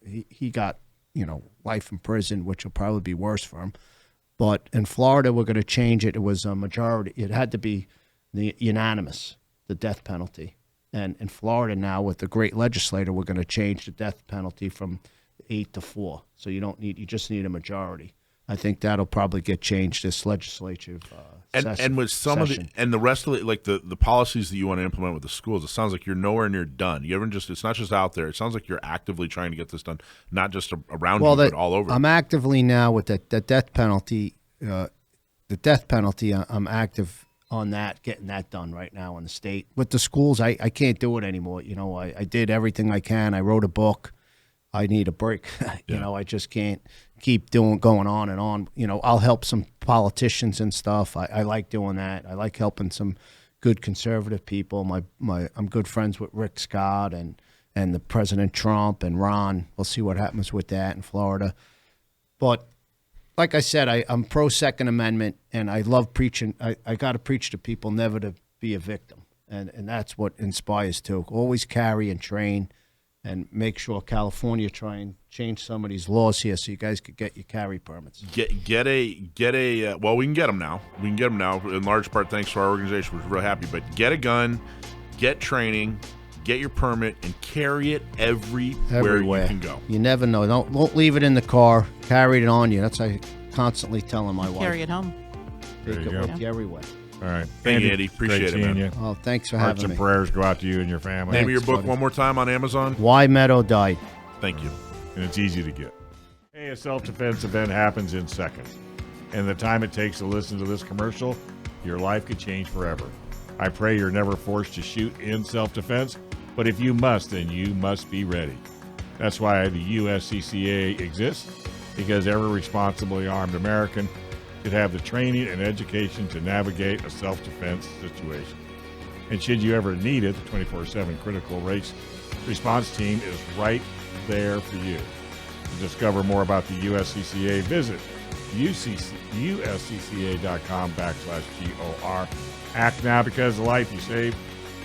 He got, life in prison, which will probably be worse for him. But in Florida, we're going to change it. It was a majority. It had to be unanimous, the death penalty. And in Florida now, with the great legislator, we're going to change the death penalty from 8 to 4. So you just need a majority. I think that'll probably get changed this legislature and with some of the and the rest of the policies that you want to implement with the schools, it sounds like you're nowhere near done. It's not just out there. It sounds like you're actively trying to get this done, not just around but all over. I'm actively now with the death penalty. The death penalty, I'm active on that, getting that done right now in the state. With the schools, I can't do it anymore. I did everything I can. I wrote a book. I need a break. I just can't keep going on and on. I'll help some politicians and stuff. I like doing that. I like helping some good conservative people. I'm good friends with Rick Scott and the President Trump and Ron. We'll see what happens with that in Florida. But like I said, I'm pro Second Amendment, and I love preaching. I got to preach to people never to be a victim, and that's what inspires too. Always carry and train. And make sure California try and change some of these laws here so you guys could get your carry permits. Well, we can get them now. We can get them now in large part thanks to our organization. We're really happy. But get a gun, get training, get your permit, and carry it everywhere you can go. You never know. Don't leave it in the car. Carry it on you. That's what I constantly telling my wife. Carry it home. Take it with you everywhere. All right. Thank you, Andy. Appreciate it, man. You. Oh, thanks for Hearts having and me. prayers go out to you and your family. Name of your book one more time on Amazon. Why Meadow Died. Thank you. And it's easy to get. Hey, a self-defense event happens in seconds. And the time it takes to listen to this commercial, your life could change forever. I pray you're never forced to shoot in self-defense, but if you must, then you must be ready. That's why the USCCA exists, because every responsibly armed American should have the training and education to navigate a self-defense situation. And should you ever need it, the 24/7 critical race response team is right there for you. To discover more about the USCCA, visit uscca.com/GOR. Act now, because the life you save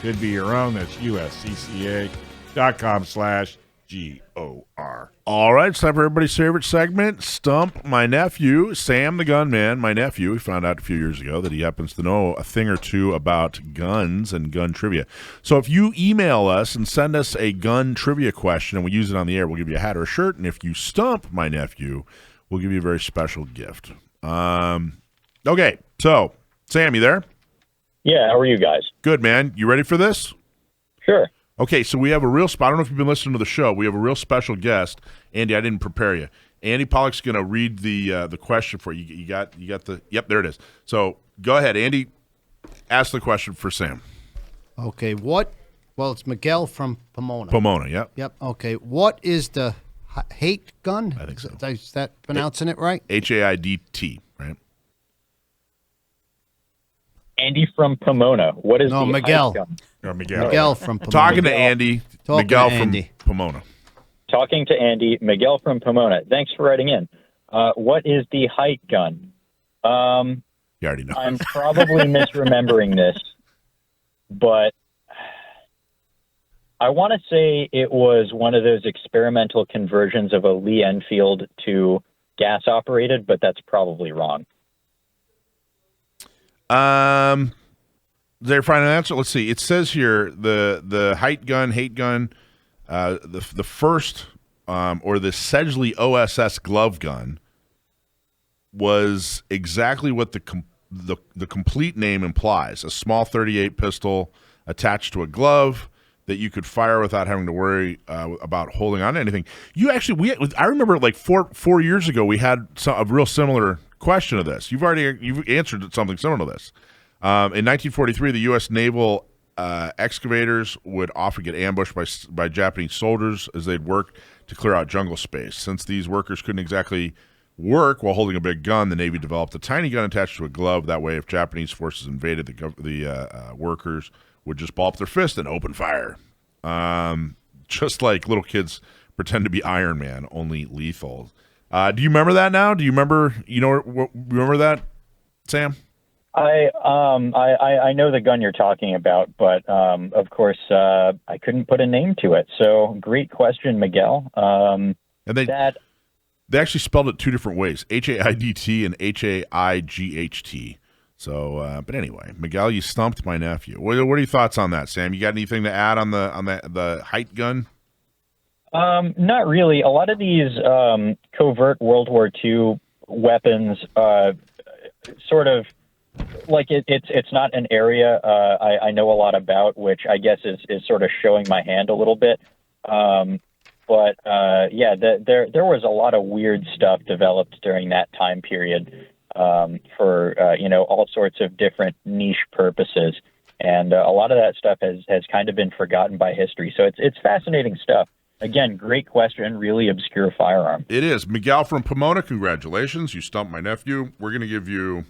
could be your own. That's uscca.com/GOR. All right, it's time for everybody's favorite segment, Stump My Nephew. Sam the Gunman, my nephew, we found out a few years ago that he happens to know a thing or two about guns and gun trivia. So if you email us and send us a gun trivia question and we use it on the air, we'll give you a hat or a shirt. And if you stump my nephew, we'll give you a very special gift. Okay, so Sam, you there? Yeah, how are you guys? Good, man. You ready for this? Sure. Okay, so we have a real – I don't know if you've been listening to the show. We have a real special guest. Andy, I didn't prepare you. Andy Pollack's going to read the question for you. You got the – yep, there it is. So go ahead, Andy. Ask the question for Sam. Okay, what? Well, it's Miguel from Pomona. Pomona, yep. Yep. Okay, what is the Haight gun? I think so. Is that pronouncing it right? Haidt, right? Andy from Pomona. What is No, the Miguel. Haight gun? Or Miguel. Miguel from Pomona. Talking to Andy. Talking Miguel to Andy. from Pomona. Talking to Andy. Miguel from Pomona. Thanks for writing in. What is the Haight gun? You already know. I'm probably misremembering this, but I want to say it was one of those experimental conversions of a Lee Enfield to gas operated, but that's probably wrong. Their final answer. Let's see. It says here the Haight gun, the first or the Sedgley OSS glove gun was exactly what the complete name implies: a small .38 pistol attached to a glove that you could fire without having to worry about holding on to anything. I remember like four years ago we had a real similar question to this. You've answered something similar to this. In 1943, the U.S. naval excavators would often get ambushed by Japanese soldiers as they'd work to clear out jungle space. Since these workers couldn't exactly work while holding a big gun, the Navy developed a tiny gun attached to a glove. That way, if Japanese forces invaded, the workers would just ball up their fist and open fire. Just like little kids pretend to be Iron Man, only lethal. Do you remember that now? Do you remember, remember that, Sam? I know the gun you're talking about, but of course I couldn't put a name to it. So great question, Miguel. And they actually spelled it two different ways: Haidt and Haight. So, but anyway, Miguel, you stumped my nephew. What are your thoughts on that, Sam? You got anything to add on the Haight gun? Not really. A lot of these covert World War II weapons, sort of. Like it's not an area I know a lot about, which I guess is sort of showing my hand a little bit. There was a lot of weird stuff developed during that time period for all sorts of different niche purposes, and a lot of that stuff has kind of been forgotten by history. So it's fascinating stuff. Again, great question. Really obscure firearm. It is. Miguel from Pomona. Congratulations, you stumped my nephew. We're going to give you.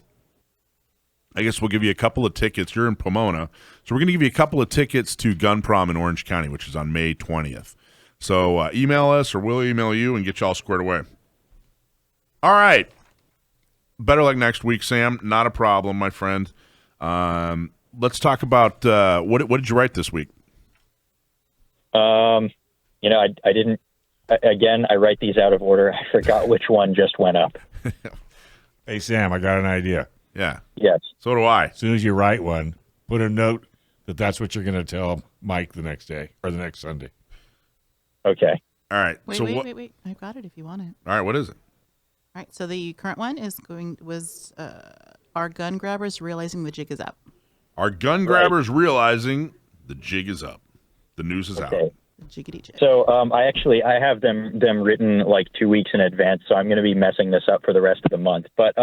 I guess we'll give you a couple of tickets. You're in Pomona. So we're going to give you a couple of tickets to Gun Prom in Orange County, which is on May 20th. So email us or we'll email you and get you all squared away. All right. Better luck next week, Sam. Not a problem, my friend. Let's talk about what did you write this week? I didn't. Again, I write these out of order. I forgot which one just went up. Hey, Sam, I got an idea. Yeah. Yes. So do I. As soon as you write one, put a note that's what you're going to tell Mike the next day or the next Sunday. Okay. All right. Wait. I've got it if you want it. All right. What is it? All right. So the current one was our gun grabbers realizing the jig is up. Our gun grabbers realizing the jig is up. The news is out. Jiggity jig. So I have them written like 2 weeks in advance, so I'm going to be messing this up for the rest of the month. But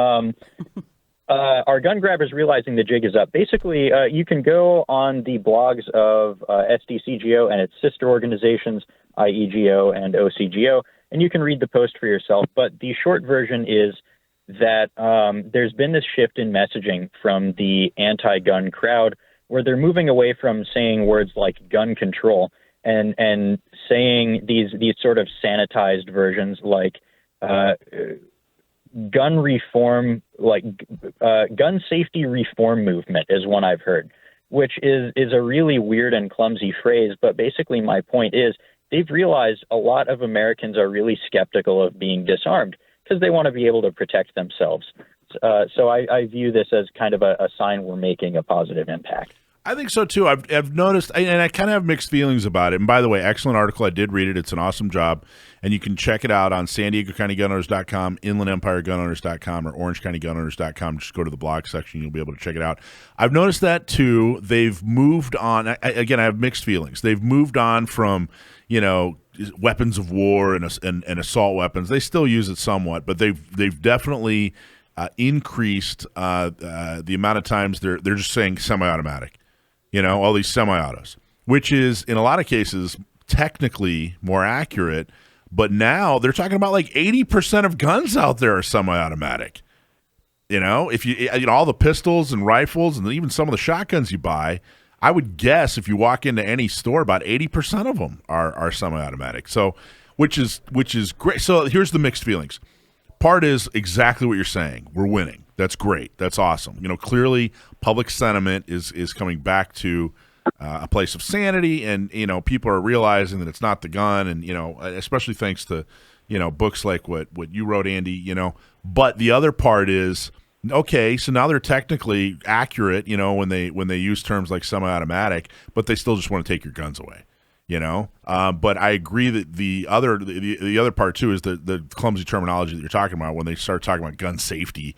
our gun grabbers realizing the jig is up. Basically, you can go on the blogs of SDCGO and its sister organizations, IEGO and OCGO, and you can read the post for yourself. But the short version is that there's been this shift in messaging from the anti-gun crowd where they're moving away from saying words like gun control and saying these sort of sanitized versions like gun reform, like gun safety reform movement is one I've heard, which is a really weird and clumsy phrase. But basically my point is they've realized a lot of Americans are really skeptical of being disarmed because they want to be able to protect themselves. So I view this as kind of a sign we're making a positive impact. I think so too. I've noticed, and I kind of have mixed feelings about it. And by the way, excellent article. I did read it. It's an awesome job, and you can check it out on San Diego County Gunowners.com, InlandEmpireGunOwners.com, or OrangeCountyGunOwners.com. Just go to the blog section; you'll be able to check it out. I've noticed that too. They've moved on. Again, I have mixed feelings. They've moved on from weapons of war and assault weapons. They still use it somewhat, but they've definitely increased the amount of times they're just saying semi-automatic. All these semi-autos, which is in a lot of cases technically more accurate, but now they're talking about like 80% of guns out there are semi-automatic. If you all the pistols and rifles and even some of the shotguns you buy, I would guess if you walk into any store, about 80% of them are semi-automatic. So, which is great. So here's the mixed feelings. Part is exactly what you're saying. We're winning. That's great. That's awesome. Clearly public sentiment is coming back to a place of sanity, and people are realizing that it's not the gun, and especially thanks to books like what you wrote, Andy. But the other part is, okay, so now they're technically accurate, when they use terms like semi-automatic, but they still just want to take your guns away. But I agree that the other part too is the clumsy terminology that you're talking about when they start talking about gun safety,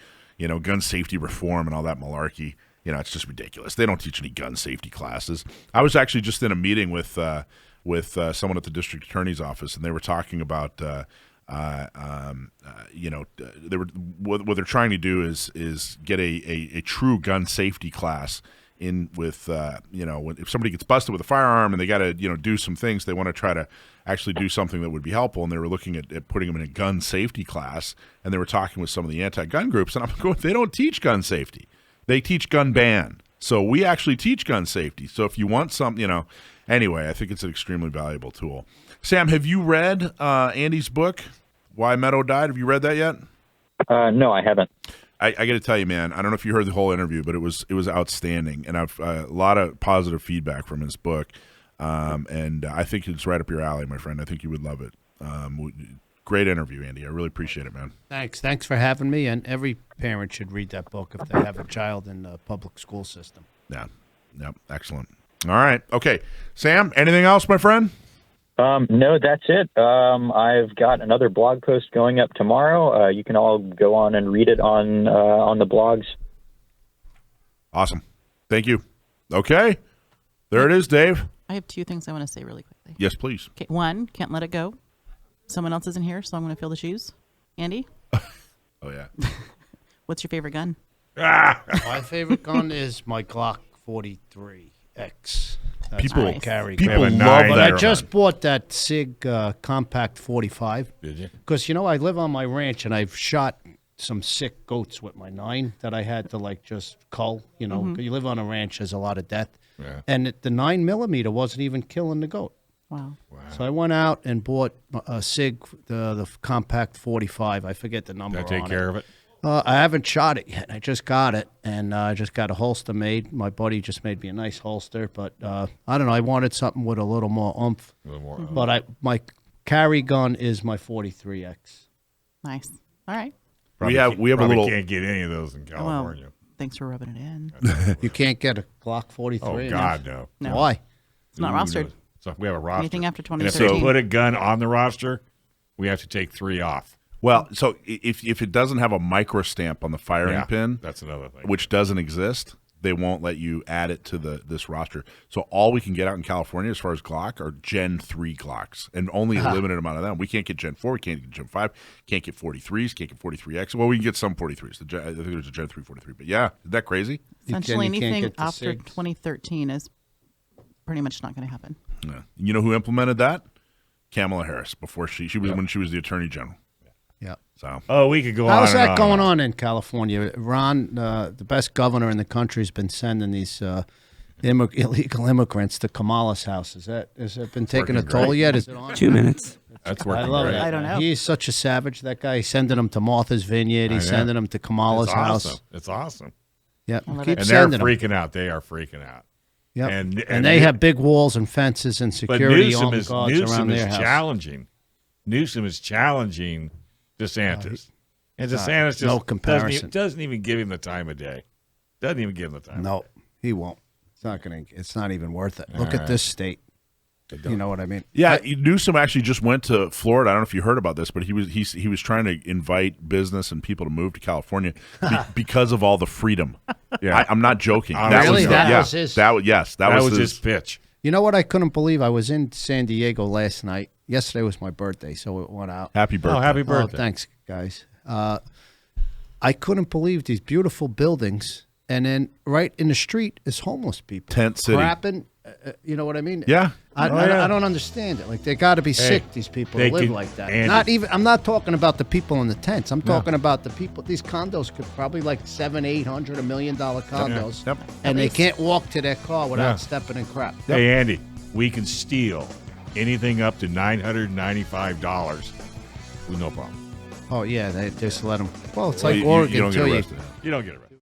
gun safety reform and all that malarkey. It's just ridiculous. They don't teach any gun safety classes. I was actually just in a meeting with someone at the district attorney's office, and they were talking about what they're trying to do is get a true gun safety class in with if somebody gets busted with a firearm and they got to do some things, they want to try to actually do something that would be helpful, and they were looking at putting them in a gun safety class, and they were talking with some of the anti-gun groups, and I'm going, they don't teach gun safety, they teach gun ban. So we actually teach gun safety. So if you want some, anyway, I think it's an extremely valuable tool. Sam, have you read Andy's book, Why Meadow Died? Have you read that yet? No, I haven't. I got to tell you, man, I don't know if you heard the whole interview, but it was outstanding, and I've a lot of positive feedback from his book, and I think it's right up your alley, my friend. I think you would love it. Great interview, Andy. I really appreciate it, man. Thanks for having me, and every parent should read that book if they have a child in the public school system. Yeah, excellent. All right, okay. Sam, anything else, my friend? No, that's it. I've got another blog post going up tomorrow. You can all go on and read it on the blogs. Awesome. Thank you. Okay. There it is, Dave. I have two things I want to say really quickly. Yes, please. Okay, one, can't let it go. Someone else isn't here, so I'm going to fill the shoes. Andy? Oh, yeah. What's your favorite gun? My favorite gun is my Glock 43X. That's People my carry. People have a love nine. But that. I just bought that SIG Compact 45. Did you? Because, I live on my ranch, and I've shot some sick goats with my 9 that I had to, just cull. You live on a ranch, there's a lot of death. Yeah. And the 9mm wasn't even killing the goat. Wow. So I went out and bought a SIG, the Compact 45. I forget the number Did I take on care of it? I haven't shot it yet. I just got it, and I just got a holster made. My buddy just made me a nice holster, but I don't know. I wanted something with a little more oomph. A little more. But my carry gun is my 43X. Nice. All right. We have a little. Can't get any of those in California. Well, thanks for rubbing it in. You can't get a Glock 43. Oh God, no. No. Why? It's not Who rostered. knows? So we have a roster. Anything after And if 2013. they put a gun on the roster, we have to take 3 off. Well, so if it doesn't have a micro stamp on the firing pin, that's another thing. which doesn't exist, they won't let you add it to this roster. So all we can get out in California as far as Glock are Gen 3 Glocks, and only a limited amount of them. We can't get Gen 4, we can't get Gen 5, can't get 43s, can't get 43X. Well, we can get some 43s. I think there's a Gen 3 43. But yeah, is that crazy? Essentially You can't anything get the after SIGs. 2013 is pretty much not going to happen. Yeah. You know who implemented that? Kamala Harris before she was when she was the Attorney General. Yeah. So we could go on. How's and that on going and on in California? Ron, the best governor in the country, has been sending these illegal immigrants to Kamala's house. Has it been taking a Working toll great. yet? Is it on? 2 minutes. That's I working love great. it. I don't know. He's such a savage. That guy. He's sending them to Martha's Vineyard. He's I know. sending them to Kamala's It's house. awesome. It's awesome. Yep. love Keep it. And they're sending them. freaking out. They are freaking out. Yep. And they have big walls and fences and But security Newsom armed is guards around their house. challenging. Newsom is challenging DeSantis. And DeSantis no just comparison. doesn't even give him the time of day. Doesn't even give him the time. No, he won't. It's not even worth it. Look at this state. You know what I mean? Yeah, Newsom actually just went to Florida. I don't know if you heard about this, but he was trying to invite business and people to move to California because of all the freedom. Yeah. I'm not joking. Really? That yeah, was his- that was his pitch. You know what I couldn't believe? I was in San Diego last night. Yesterday was my birthday, so it went out. Happy birthday. Oh, happy Oh, birthday. thanks, guys. I couldn't believe these beautiful buildings, and then right in the street is homeless people. Tent city. Crapping, you know what I mean? Yeah. I don't understand it. Like, they got to be sick, these people, they to live can- like that. Andy. I'm not talking about the people in the tents. I'm talking about the people. These condos could probably like $700, $800, $1 million condos. Yep. And they can't walk to their car without Yeah. stepping in crap. Hey, Andy, we can steal anything up to $995 with no problem. Oh, yeah, they just let them. Well, it's Well, like you Oregon, don't get too. arrested. You don't get arrested.